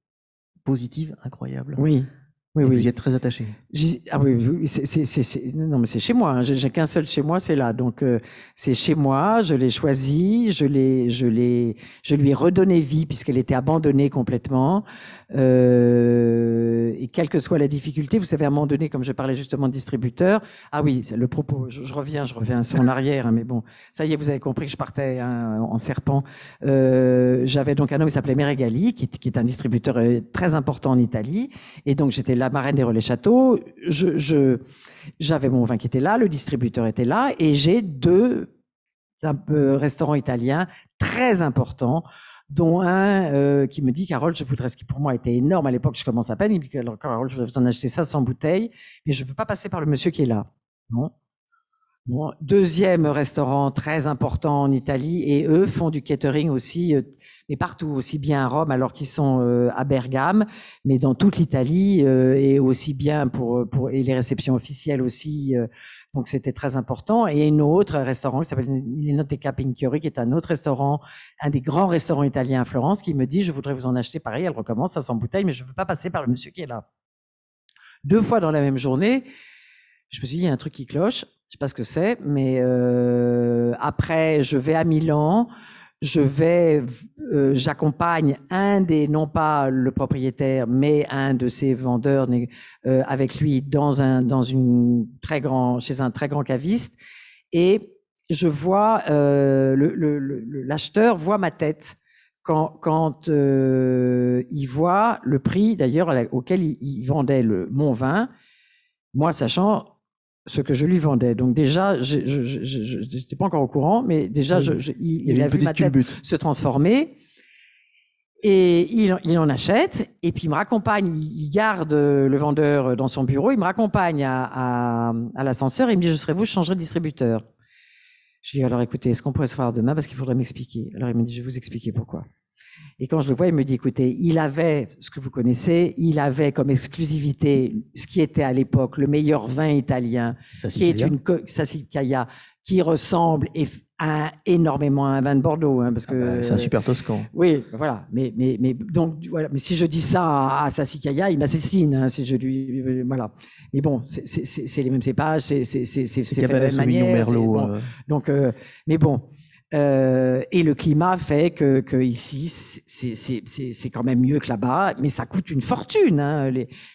positive incroyable. Oui. Oui, Vous y êtes très attaché. Ah oui, non, mais c'est chez moi, hein. J'ai qu'un seul chez moi, c'est là. Donc c'est chez moi, je l'ai choisi, je lui ai redonné vie puisqu'elle était abandonnée complètement. Et quelle que soit la difficulté, vous savez, à un moment donné, comme je parlais justement de distributeur, ah oui, c'est le propos, je reviens sur en arrière, hein, mais bon, ça y est, vous avez compris que je partais, hein, en serpent. J'avais donc un homme qui s'appelait Meregali, qui est un distributeur très important en Italie, et donc j'étais la marraine des Relais Châteaux. J'avais mon vin qui était là, le distributeur était là, et j'ai 2 restaurants italiens très importants, dont un qui me dit, Carole, je voudrais, ce qui pour moi était énorme à l'époque, je commence à peine, il me dit, alors Carole, je voudrais vous en acheter 500 bouteilles, mais je ne veux pas passer par le monsieur qui est là. Non. Bon, 2e restaurant très important en Italie, et eux font du catering aussi, mais partout, aussi bien à Rome, alors qu'ils sont à Bergame, mais dans toute l'Italie, et aussi bien et les réceptions officielles aussi. Donc c'était très important. Et un autre restaurant qui s'appelle l'Enoteca Pinchiori, qui est un autre restaurant, un des grands restaurants italiens à Florence, qui me dit, je voudrais vous en acheter, pareil, elle recommence 500 bouteilles, mais je ne veux pas passer par le monsieur qui est là. 2 fois dans la même journée, je me suis dit, il y a un truc qui cloche. Je sais pas ce que c'est, mais après, je vais à Milan, j'accompagne non pas le propriétaire, mais un de ses vendeurs avec lui chez un très grand caviste, et je vois l'acheteur voit ma tête quand il voit le prix d'ailleurs auquel il vendait mon vin, moi sachant ce que je lui vendais. Donc déjà, je n'étais pas encore au courant, mais déjà, il a vu ma tête se transformer, et il en achète, et puis il me raccompagne, il garde le vendeur dans son bureau, il me raccompagne à l'ascenseur, et il me dit, je changerai de distributeur. Je lui dis, alors écoutez, est-ce qu'on pourrait se voir demain, parce qu'il faudrait m'expliquer. Alors il me dit, je vais vous expliquer pourquoi. Et quand je le vois, il me dit, écoutez, il avait, ce que vous connaissez, il avait comme exclusivité ce qui était à l'époque le meilleur vin italien, qui est Sassicaia, qui ressemble énormément à un vin de Bordeaux, hein, parce que c'est un super toscan. Oui, voilà. Mais donc voilà. Mais si je dis ça à Sassicaia, il m'assassine. Hein, si je lui voilà. Mais bon, c'est les mêmes cépages, c'est Cabernet Sauvignon, Merlot. Bon, donc, mais bon. Et le climat fait que ici, c'est quand même mieux que là-bas, mais ça coûte une fortune. Hein.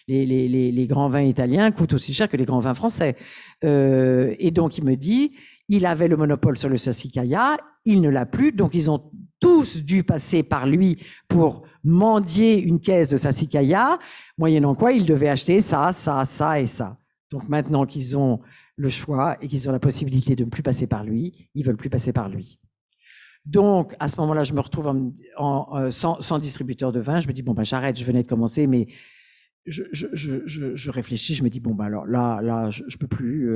Les grands vins italiens coûtent aussi cher que les grands vins français. Et donc, il me dit, il avait le monopole sur le Sassicaia, il ne l'a plus, donc ils ont tous dû passer par lui pour mendier une caisse de Sassicaia, moyennant quoi ils devaient acheter ça, ça, ça et ça. Donc maintenant qu'ils ont le choix et qu'ils ont la possibilité de ne plus passer par lui, ils veulent plus passer par lui. Donc, à ce moment-là, je me retrouve sans distributeur de vin. Je me dis, bon, ben, j'arrête, je venais de commencer, mais je réfléchis, je me dis, bon, ben, alors là, je peux plus,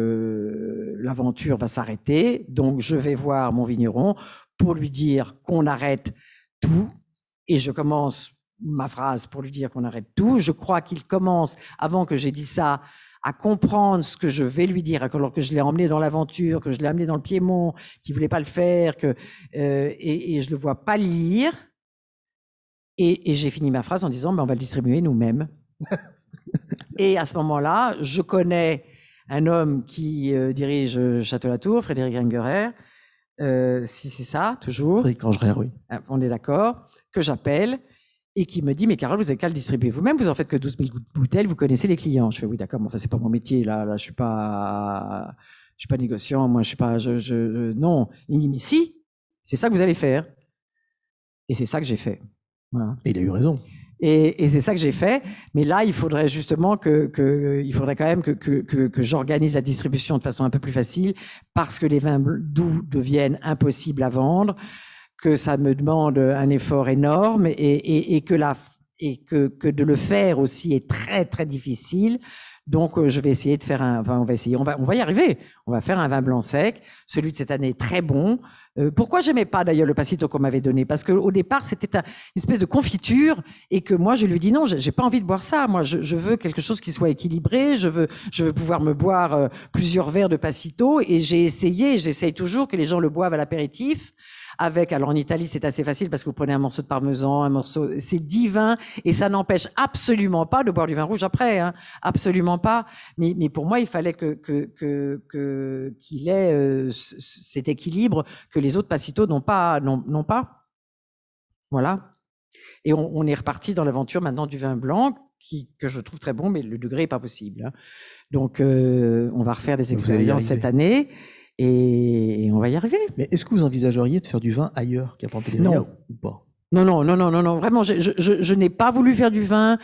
l'aventure va s'arrêter. Donc, je vais voir mon vigneron pour lui dire qu'on arrête tout. Et je commence ma phrase pour lui dire qu'on arrête tout. Je crois qu'il commence, avant que j'ai dit ça, à comprendre ce que je vais lui dire, alors que je l'ai emmené dans l'aventure, que je l'ai amené dans le Piémont, qu'il voulait pas le faire, et je le vois pas lire. Et j'ai fini ma phrase en disant, on va le distribuer nous-mêmes. Et à ce moment-là, je connais un homme qui dirige Château-Latour, Frédéric Ringerer, si c'est ça, toujours. Frédéric Ringerer, oui. On est d'accord, que j'appelle. Et qui me dit, mais Carole, vous avez qu'à le distribuer vous-même, vous en faites que 12 000 bouteilles, vous connaissez les clients. Je fais, oui, d'accord, mais enfin, c'est pas mon métier, là, je suis pas négociant, moi, je suis pas, non. Il me dit, mais si, c'est ça que vous allez faire. Et c'est ça que j'ai fait. Voilà. Et il a eu raison. Et c'est ça que j'ai fait. Mais là, il faudrait justement il faudrait quand même que j'organise la distribution de façon un peu plus facile, parce que les vins doux deviennent impossibles à vendre, que ça me demande un effort énorme et que de le faire aussi est très très difficile. Donc je vais essayer de faire on va y arriver. On va faire un vin blanc sec. Celui de cette année est très bon. Pourquoi j'aimais pas d'ailleurs le passito qu'on m'avait donné? Parce qu'au départ c'était une espèce de confiture et que moi je lui dis non, j'ai pas envie de boire ça. Moi je veux quelque chose qui soit équilibré. Je veux pouvoir me boire plusieurs verres de passito et j'essaye toujours que les gens le boivent à l'apéritif. Alors en Italie, c'est assez facile parce que vous prenez un morceau de parmesan, c'est divin et ça n'empêche absolument pas de boire du vin rouge après, hein, absolument pas. Mais pour moi, il fallait qu'il ait cet équilibre que les autres passitos n'ont pas. Voilà. Et on est reparti dans l'aventure maintenant du vin blanc que je trouve très bon, mais le degré est pas possible. Hein. Donc on va refaire des expériences cette année. Et on va y arriver. Mais est-ce que vous envisageriez de faire du vin ailleurs qu'à Pantelleria ou pas? Non. Vraiment, je n'ai pas voulu faire du vin.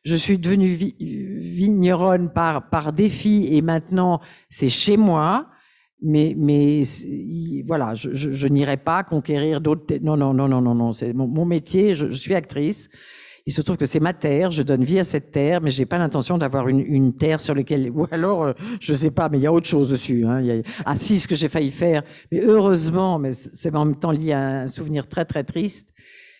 Je suis devenue vigneronne par défi et maintenant c'est chez moi. Mais voilà, je n'irai pas conquérir d'autres. Non. C'est mon métier. Je suis actrice. Il se trouve que c'est ma terre, je donne vie à cette terre, mais j'ai pas l'intention d'avoir une terre sur laquelle, ou alors, je sais pas, mais il y a autre chose dessus. Hein. Ce que j'ai failli faire, mais heureusement, mais c'est en même temps lié à un souvenir très très triste.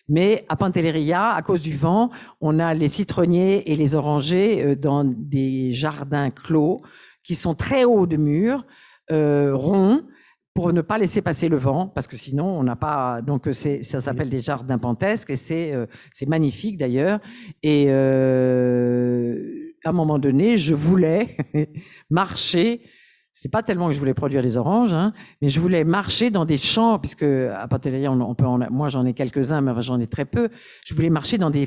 Mais à Pantelleria, à cause du vent, on a les citronniers et les orangers dans des jardins clos qui sont très hauts de murs, ronds, pour ne pas laisser passer le vent, parce que sinon on n'a pas. Donc ça s'appelle des jardins pantesques et c'est magnifique d'ailleurs. Et à un moment donné, je voulais marcher. C'est pas tellement que je voulais produire des oranges, hein, mais je voulais marcher dans des champs, puisque à Pantelleria, moi j'en ai quelques-uns, mais j'en ai très peu. Je voulais marcher dans des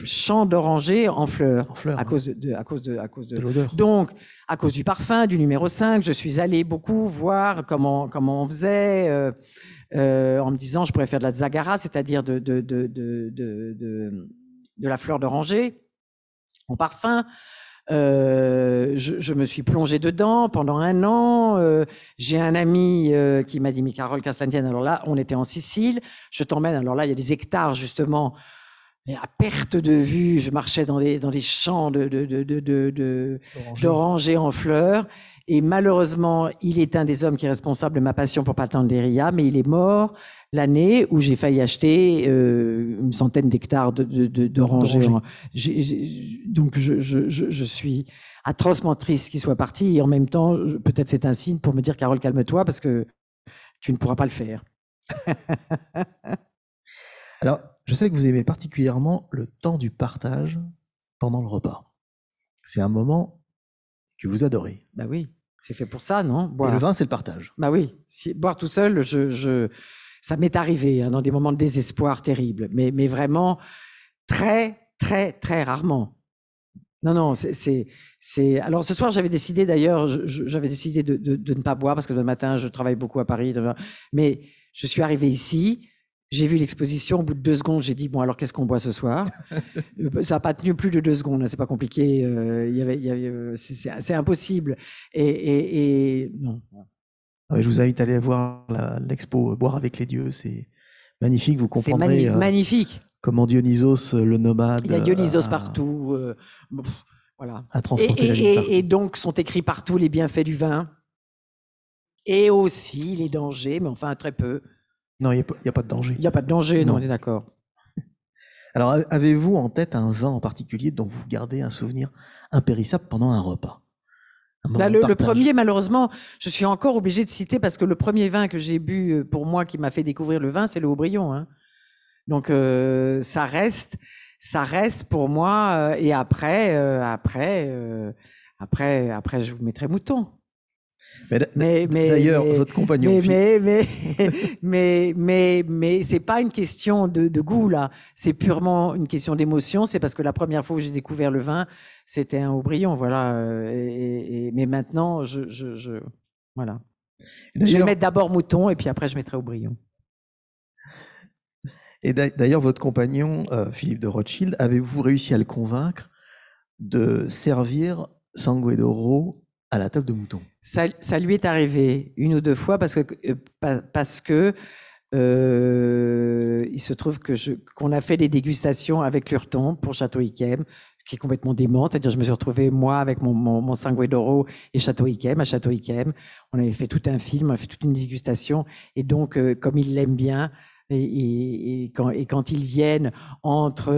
champs d'orangers en fleurs, à cause de l'odeur. Donc, à cause du parfum, du numéro 5, je suis allée beaucoup voir comment on faisait, en me disant je pourrais faire de la zagara, c'est-à-dire de la fleur d'oranger en parfum. Je me suis plongée dedans pendant 1 an. J'ai un ami qui m'a dit, mais Carole Castantienne, alors là, on était en Sicile, je t'emmène, alors là, il y a des hectares, justement, à perte de vue, je marchais dans des champs d'orangers en fleurs. Et malheureusement, il est un des hommes qui est responsable de ma passion pour Pantelleria, mais il est mort l'année où j'ai failli acheter une centaine d'hectares d'orangers. Donc je suis atrocement triste qu'il soit parti, et en même temps, peut-être c'est un signe pour me dire, Carole, calme-toi, parce que tu ne pourras pas le faire. Alors, je sais que vous aimez particulièrement le temps du partage pendant le repas. C'est un moment que vous adorez. Bah oui, c'est fait pour ça, non? Et le vin, c'est le partage. Bah oui, boire tout seul, ça m'est arrivé dans des moments de désespoir terribles, mais vraiment très, très, très rarement. Non, alors ce soir, j'avais décidé d'ailleurs, j'avais décidé de ne pas boire parce que le matin, je travaille beaucoup à Paris, mais je suis arrivé ici. J'ai vu l'exposition, au bout de 2 secondes, j'ai dit, bon, alors qu'est-ce qu'on boit ce soir? Ça n'a pas tenu plus de 2 secondes, c'est pas compliqué, c'est impossible. Et non. Ouais, je vous invite à aller voir l'expo Boire avec les dieux, c'est magnifique, vous comprendrez. C'est magnifique. Comment Dionysos le nomade. Il y a Dionysos partout, voilà. À transporter la vie partout. Et donc sont écrits partout les bienfaits du vin, et aussi les dangers, mais enfin très peu. Non, il n'y a pas de danger. Il n'y a pas de danger, non, on est d'accord. Alors, avez-vous en tête un vin en particulier dont vous gardez un souvenir impérissable pendant un repas? Là, le premier, malheureusement, je suis encore obligée de citer, parce que le premier vin que j'ai bu, pour moi, qui m'a fait découvrir le vin, c'est le Haut-Brion. Hein. Donc, ça reste pour moi. Et après, je vous mettrai Mouton. Mais d'ailleurs, votre compagnon. Mais c'est pas une question de goût là. C'est purement une question d'émotion. C'est parce que la première fois où j'ai découvert le vin, c'était un Haut-Brion, voilà. Mais maintenant, voilà. Je vais mettre d'abord Mouton et puis après je mettrai Haut-Brion. Et d'ailleurs, votre compagnon, Philippe de Rothschild, avez-vous réussi à le convaincre de servir Sangue d'Oro à la table de Mouton? Ça lui est arrivé 1 ou 2 fois parce que il se trouve qu'on a fait des dégustations avec Lurton pour Château Yquem, qui est complètement dément. C'est-à-dire, je me suis retrouvée, moi, avec mon Sangue d'Oro et Château Yquem, à Château Yquem. On avait fait tout un film, on a fait toute une dégustation. Et donc, comme il l'aime bien, et quand ils viennent entre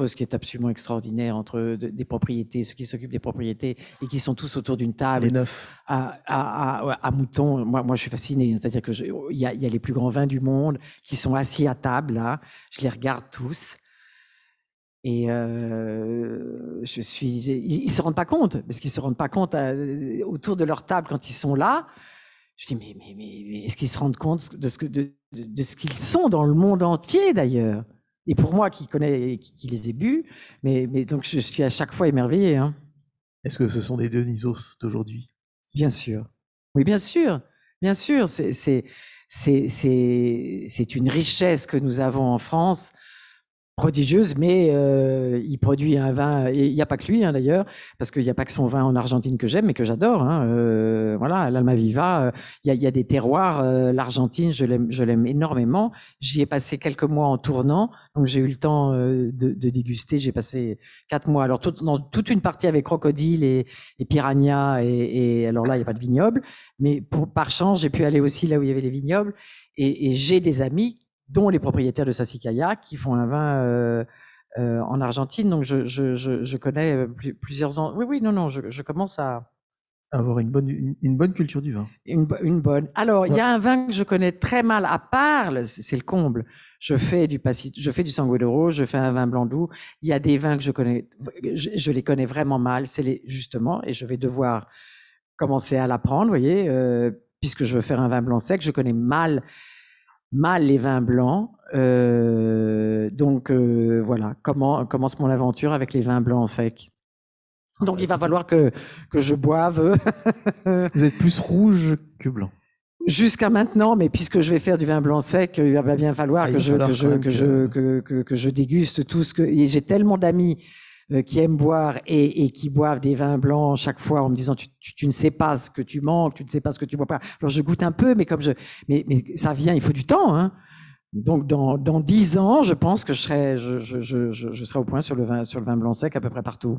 ce qui est absolument extraordinaire, entre des propriétés, ceux qui s'occupent des propriétés et qui sont tous autour d'une table. Les 9. À Mouton, moi je suis fasciné. C'est-à-dire que il y a les plus grands vins du monde qui sont assis à table là. Je les regarde tous. Et ils se rendent pas compte, parce qu'ils se rendent pas compte autour de leur table quand ils sont là. Je dis mais est-ce qu'ils se rendent compte de ce qu'ils sont dans le monde entier d'ailleurs? Et pour moi qui les ai bu, mais donc je suis à chaque fois émerveillé. Hein. Est-ce que ce sont des Dionysos d'aujourd'hui? Bien sûr. Oui, bien sûr. Bien sûr. C'est une richesse que nous avons en France, prodigieuse, mais il produit un vin, et il n'y a pas que lui d'ailleurs, parce qu'il n'y a pas que son vin en Argentine que j'aime, mais que j'adore. Hein, voilà, l'Almaviva, il y a des terroirs. L'Argentine, je l'aime énormément. J'y ai passé quelques mois en tournant, donc j'ai eu le temps de déguster. J'ai passé 4 mois. Alors toute une partie avec crocodile et piranha, et alors là il n'y a pas de vignoble, mais par chance j'ai pu aller aussi là où il y avait les vignobles, et j'ai des amis dont les propriétaires de Sassicaia, qui font un vin en Argentine. Donc, je connais plusieurs ans. Oui, non, je commence à avoir une bonne culture du vin. Une bonne. Alors, il y a un vin que je connais très mal, à part, c'est le comble. Je fais du Sangue d'Oro, je fais un vin blanc doux. Il y a des vins que je connais, je les connais vraiment mal. Justement, et je vais devoir commencer à l'apprendre, vous voyez, puisque je veux faire un vin blanc sec, je connais mal les vins blancs. Donc voilà, commence mon aventure avec les vins blancs secs. Donc il va falloir que je boive. Vous êtes plus rouge que blanc. Jusqu'à maintenant, mais puisque je vais faire du vin blanc sec, il va bien falloir que je déguste tout ce que. Et j'ai tellement d'amis qui aiment boire et qui boivent des vins blancs chaque fois en me disant tu ne sais pas ce que tu manques, tu ne sais pas ce que tu bois pas. Alors je goûte un peu, mais mais ça vient, il faut du temps. Hein. Donc dans 10 ans, je pense que je serai au point sur le vin blanc sec à peu près partout.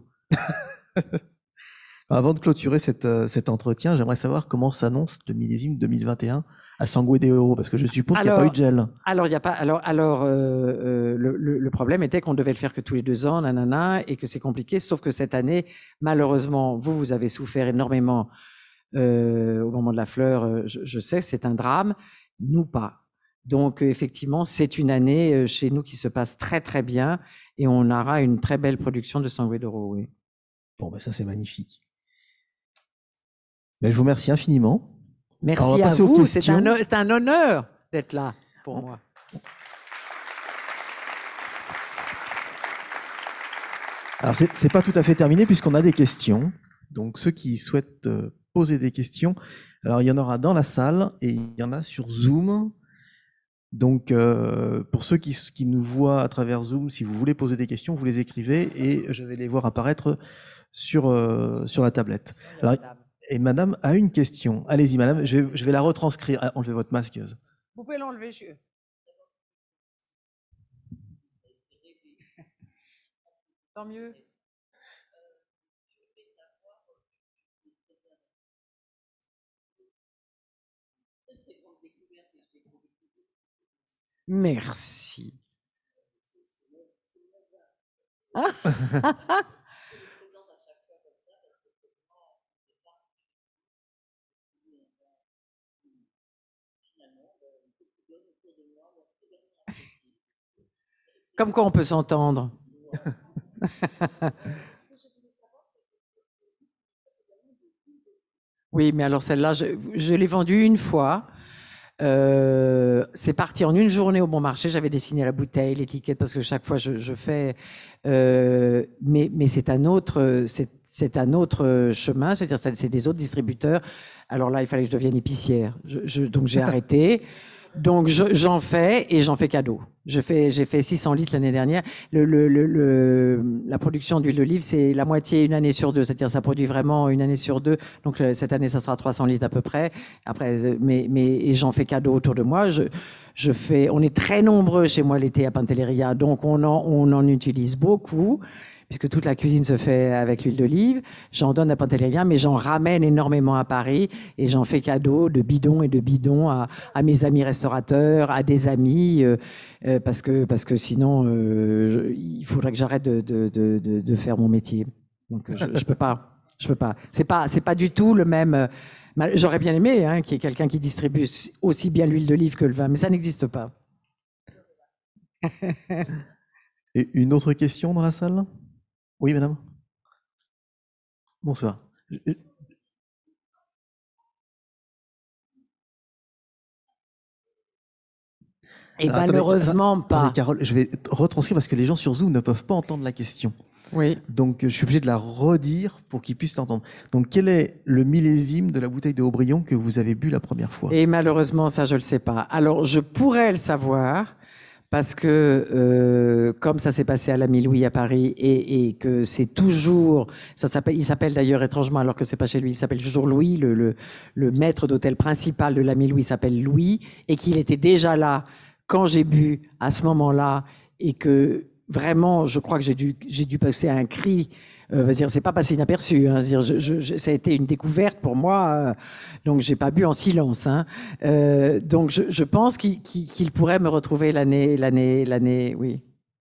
Avant de clôturer cet entretien, j'aimerais savoir comment s'annonce le millésime 2021 à Sangue de Oro, parce que je suppose qu'il n'y a pas eu de gel. Alors, il y a pas. Le problème était qu'on devait le faire que tous les 2 ans, nanana, et que c'est compliqué. Sauf que cette année, malheureusement, vous avez souffert énormément au moment de la fleur. Je sais, c'est un drame. Nous pas. Donc, effectivement, c'est une année chez nous qui se passe très très bien, et on aura une très belle production de Sangue d'Oro. Oui. Bon, ben ça c'est magnifique. Ben, je vous remercie infiniment. Merci à vous, c'est un honneur d'être là pour moi. Alors, c'est pas tout à fait terminé puisqu'on a des questions. Donc, ceux qui souhaitent poser des questions, alors il y en aura dans la salle et il y en a sur Zoom. Donc, pour ceux qui nous voient à travers Zoom, si vous voulez poser des questions, vous les écrivez et je vais les voir apparaître sur la tablette. Alors, et madame a une question. Allez-y, madame, je vais la retranscrire. Ah, enlevez votre masque. Vous pouvez l'enlever, Tant mieux. Merci. Comme quoi on peut s'entendre. Oui, mais alors celle-là, je l'ai vendue une fois. C'est parti en une journée au bon marché. J'avais dessiné la bouteille, l'étiquette, parce que chaque fois je fais. Mais c'est un autre chemin. C'est-à-dire c'est des autres distributeurs. Alors là, il fallait que je devienne épicière. Donc j'ai arrêté. Donc j'en fais et j'en fais cadeau. J'ai fait 600 litres l'année dernière. La production d'huile d'olive, c'est la moitié une année sur 2, c'est-à-dire ça produit vraiment une année sur 2. Donc cette année, ça sera 300 litres à peu près. Après, et j'en fais cadeau autour de moi. On est très nombreux chez moi l'été à Pantelleria, donc on en utilise beaucoup, puisque toute la cuisine se fait avec l'huile d'olive. J'en donne à Pantelleria, mais j'en ramène énormément à Paris et j'en fais cadeau de bidons et de bidons à mes amis restaurateurs, à des amis, parce que sinon, il faudrait que j'arrête de faire mon métier. Donc je peux pas. Je peux pas. C'est pas du tout le même. J'aurais bien aimé qu'il y ait quelqu'un qui distribue aussi bien l'huile d'olive que le vin, mais ça n'existe pas. Et une autre question dans la salle? Oui, madame. Bonsoir. Et malheureusement pas. Attendez, Carole, je vais retranscrire parce que les gens sur Zoom ne peuvent pas entendre la question. Oui. Donc, je suis obligé de la redire pour qu'ils puissent l'entendre. Donc, quel est le millésime de la bouteille de Haut-Brion que vous avez bu la première fois? Et malheureusement, ça, je ne le sais pas. Alors, je pourrais le savoir parce que, comme ça s'est passé à l'ami Louis à Paris et que c'est toujours... il s'appelle d'ailleurs étrangement, alors que c'est pas chez lui, il s'appelle toujours Louis, le maître d'hôtel principal de l'ami Louis s'appelle Louis, et qu'il était déjà là quand j'ai bu à ce moment-là, et que vraiment, je crois que j'ai dû passer un cri. Dire, c'est pas passé inaperçu. Hein, dire, ça a été une découverte pour moi, donc j'ai pas bu en silence. Hein. Donc je pense qu'il pourrait me retrouver l'année, oui,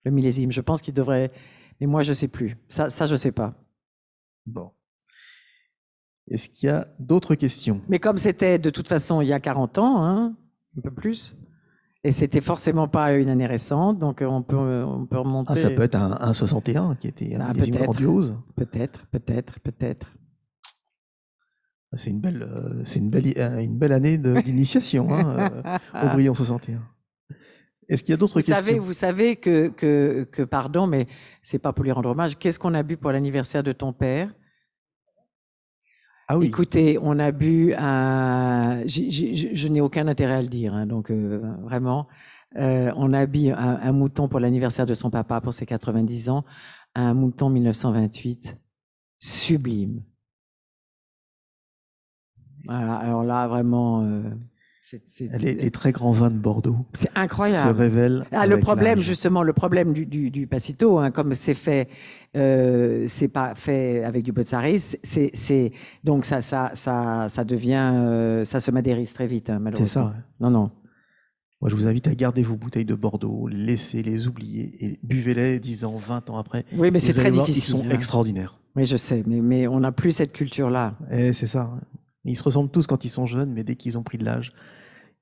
le millésime. Je pense qu'il devrait, mais moi je sais plus. Ça je sais pas. Bon. Est-ce qu'il y a d'autres questions? Mais comme c'était de toute façon il y a 40 ans, hein, un peu plus. Et c'était forcément pas une année récente, donc on peut remonter. Ah, ça peut être un 61 qui était un millésime grandiose. Peut-être. C'est une belle année d'initiation, hein, Haut-Brion 61. Est-ce qu'il y a d'autres questions? Vous savez que pardon, mais c'est pas pour lui rendre hommage. Qu'est-ce qu'on a bu pour l'anniversaire de ton père? Ah oui. Écoutez, on a bu je n'ai aucun intérêt à le dire, hein, donc vraiment, on a bu un mouton pour l'anniversaire de son papa pour ses 90 ans, un mouton 1928, sublime. Voilà, alors là, vraiment, Les très grands vins de Bordeaux. C'est incroyable. Se révèlent. Le problème, justement, le problème du Passito, hein, comme c'est fait, c'est pas fait avec du Botzaris, donc ça devient, ça se madérise très vite, hein, malheureusement. C'est ça. Ouais. Non. Moi, je vous invite à garder vos bouteilles de Bordeaux, laissez-les oublier et buvez-les 10 ans, 20 ans après. Oui, mais c'est très difficile. Ils sont extraordinaires. Oui, je sais, mais on n'a plus cette culture-là. C'est ça. Ils se ressemblent tous quand ils sont jeunes, mais dès qu'ils ont pris de l'âge,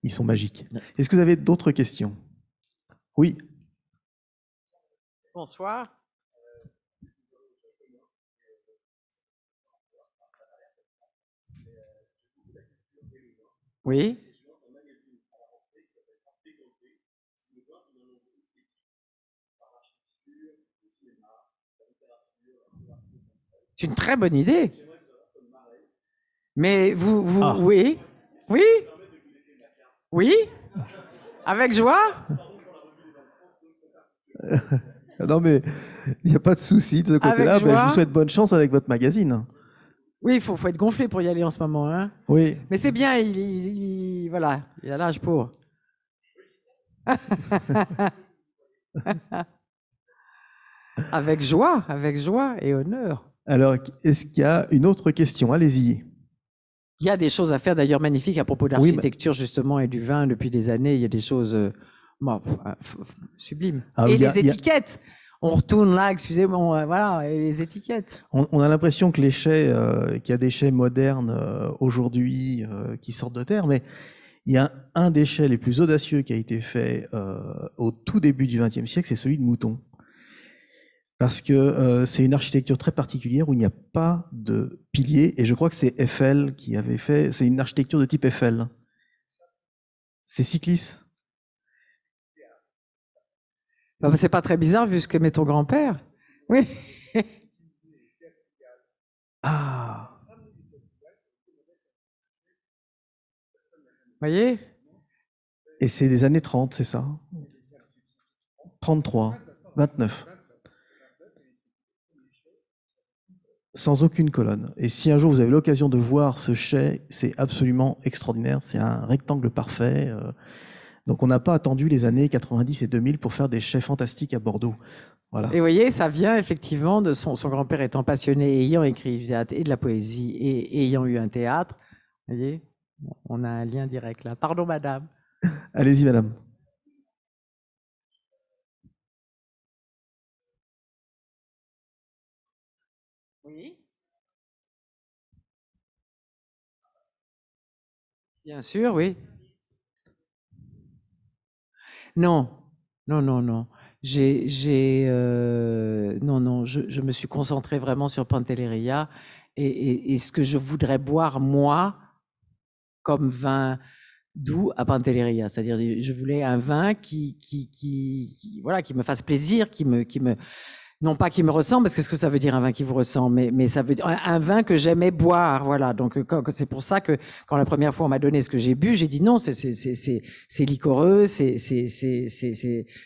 ils sont magiques. Est-ce que vous avez d'autres questions? Oui. Bonsoir. Oui. C'est une très bonne idée. Mais oui. Avec joie. Non, mais il n'y a pas de souci de ce côté-là. Je vous souhaite bonne chance avec votre magazine. Oui, il faut être gonflé pour y aller en ce moment. Hein. Oui. Mais c'est bien, voilà, il a l'âge pour. Avec joie et honneur. Alors, est-ce qu'il y a une autre question? Allez-y. Il y a des choses à faire d'ailleurs magnifiques à propos de l'architecture justement et du vin depuis des années. Il y a des choses sublimes. Et les étiquettes. On retourne là, excusez-moi, voilà, et les étiquettes. On a l'impression que les chais, qu'il y a des chais modernes aujourd'hui qui sortent de terre, mais il y a un des chais les plus audacieux qui a été fait au tout début du XXe siècle, c'est celui de Mouton. Parce que c'est une architecture très particulière où il n'y a pas de piliers, et je crois que c'est Eiffel qui avait fait, c'est une architecture de type Eiffel. C'est Cyclis. C'est pas très bizarre vu ce qu'aimait ton grand-père. Oui. Ah. Vous voyez? Et c'est des années 30, c'est ça? 33, 29. Sans aucune colonne. Et si un jour vous avez l'occasion de voir ce chai, c'est absolument extraordinaire. C'est un rectangle parfait. Donc on n'a pas attendu les années 90 et 2000 pour faire des chais fantastiques à Bordeaux. Voilà. Et vous voyez, ça vient effectivement de son grand-père étant passionné, ayant écrit du théâtre et de la poésie et ayant eu un théâtre. Vous voyez, on a un lien direct là. Pardon, madame. Allez-y, madame. Oui. Bien sûr, oui. Non. Non. Je me suis concentrée vraiment sur Pantelleria et ce que je voudrais boire, moi, comme vin doux à Pantelleria. C'est-à-dire, je voulais un vin qui me fasse plaisir, non pas qui me ressemble, parce que ce que ça veut dire un vin qui vous ressemble, mais ça veut dire un vin que j'aimais boire, voilà. Donc c'est pour ça que quand la première fois on m'a donné ce que j'ai bu, j'ai dit non, c'est liquoreux,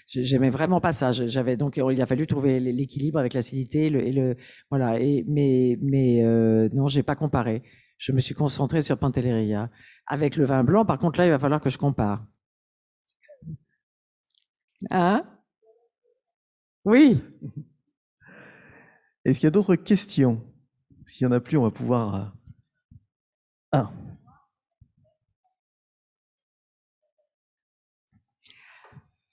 j'aimais vraiment pas ça. J'avais donc il a fallu trouver l'équilibre avec l'acidité voilà. Non, j'ai pas comparé. Je me suis concentrée sur Pantelleria. Avec le vin blanc, par contre là, il va falloir que je compare. Hein? Oui. Est-ce qu'il y a d'autres questions? S'il n'y en a plus, on va pouvoir... Ah.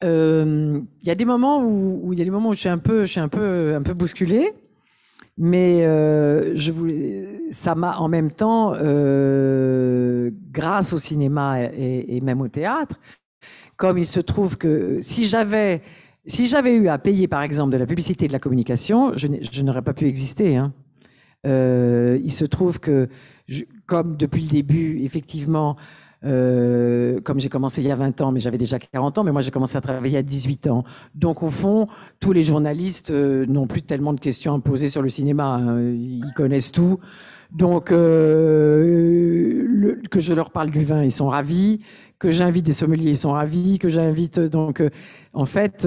Il y a des moments où je suis un peu bousculée, mais ça m'a en même temps, grâce au cinéma et même au théâtre, comme il se trouve que si j'avais eu à payer, par exemple, de la publicité et de la communication, je n'aurais pas pu exister. Hein. Il se trouve que, comme depuis le début, effectivement, comme j'ai commencé il y a 20 ans, mais j'avais déjà 40 ans, mais moi j'ai commencé à travailler à 18 ans. Donc au fond, tous les journalistes n'ont plus tellement de questions à me poser sur le cinéma. Hein. Ils connaissent tout. Donc, que je leur parle du vin, ils sont ravis. Que j'invite des sommeliers, ils sont ravis. Que j'invite, donc, en fait,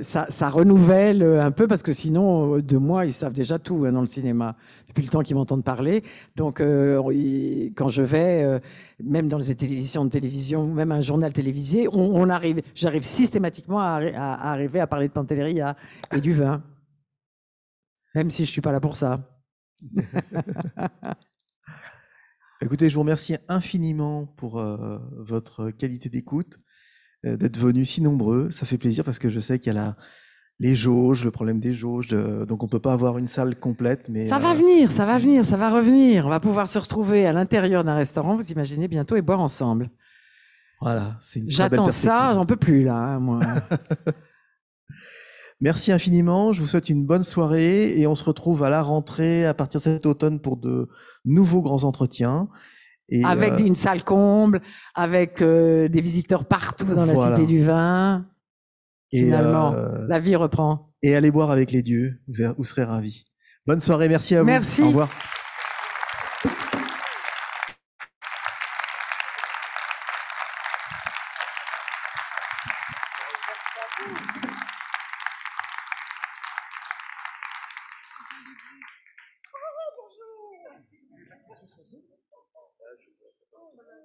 ça renouvelle un peu parce que sinon, de moi, ils savent déjà tout dans le cinéma depuis le temps qu'ils m'entendent parler. Donc, quand je vais, même dans les émissions de télévision, même un journal télévisé, j'arrive systématiquement à arriver à parler de Pantelleria et du vin, même si je suis pas là pour ça. Écoutez, je vous remercie infiniment pour votre qualité d'écoute, d'être venus si nombreux. Ça fait plaisir parce que je sais qu'il y a les jauges, le problème des jauges, donc on peut pas avoir une salle complète. Mais ça va venir, ça va venir, ça va revenir. On va pouvoir se retrouver à l'intérieur d'un restaurant, vous imaginez, bientôt, et boire ensemble. Voilà, c'est une très belle J'attends perspective. ça, j'en peux plus là, moi. Merci infiniment, je vous souhaite une bonne soirée et on se retrouve à la rentrée à partir de cet automne pour de nouveaux grands entretiens. Et avec une salle comble, avec des visiteurs partout dans la voilà. Cité du Vin. Finalement, la vie reprend. Et allez boire avec les dieux, vous serez ravis. Bonne soirée, merci à vous. Merci. Au revoir. Bonjour.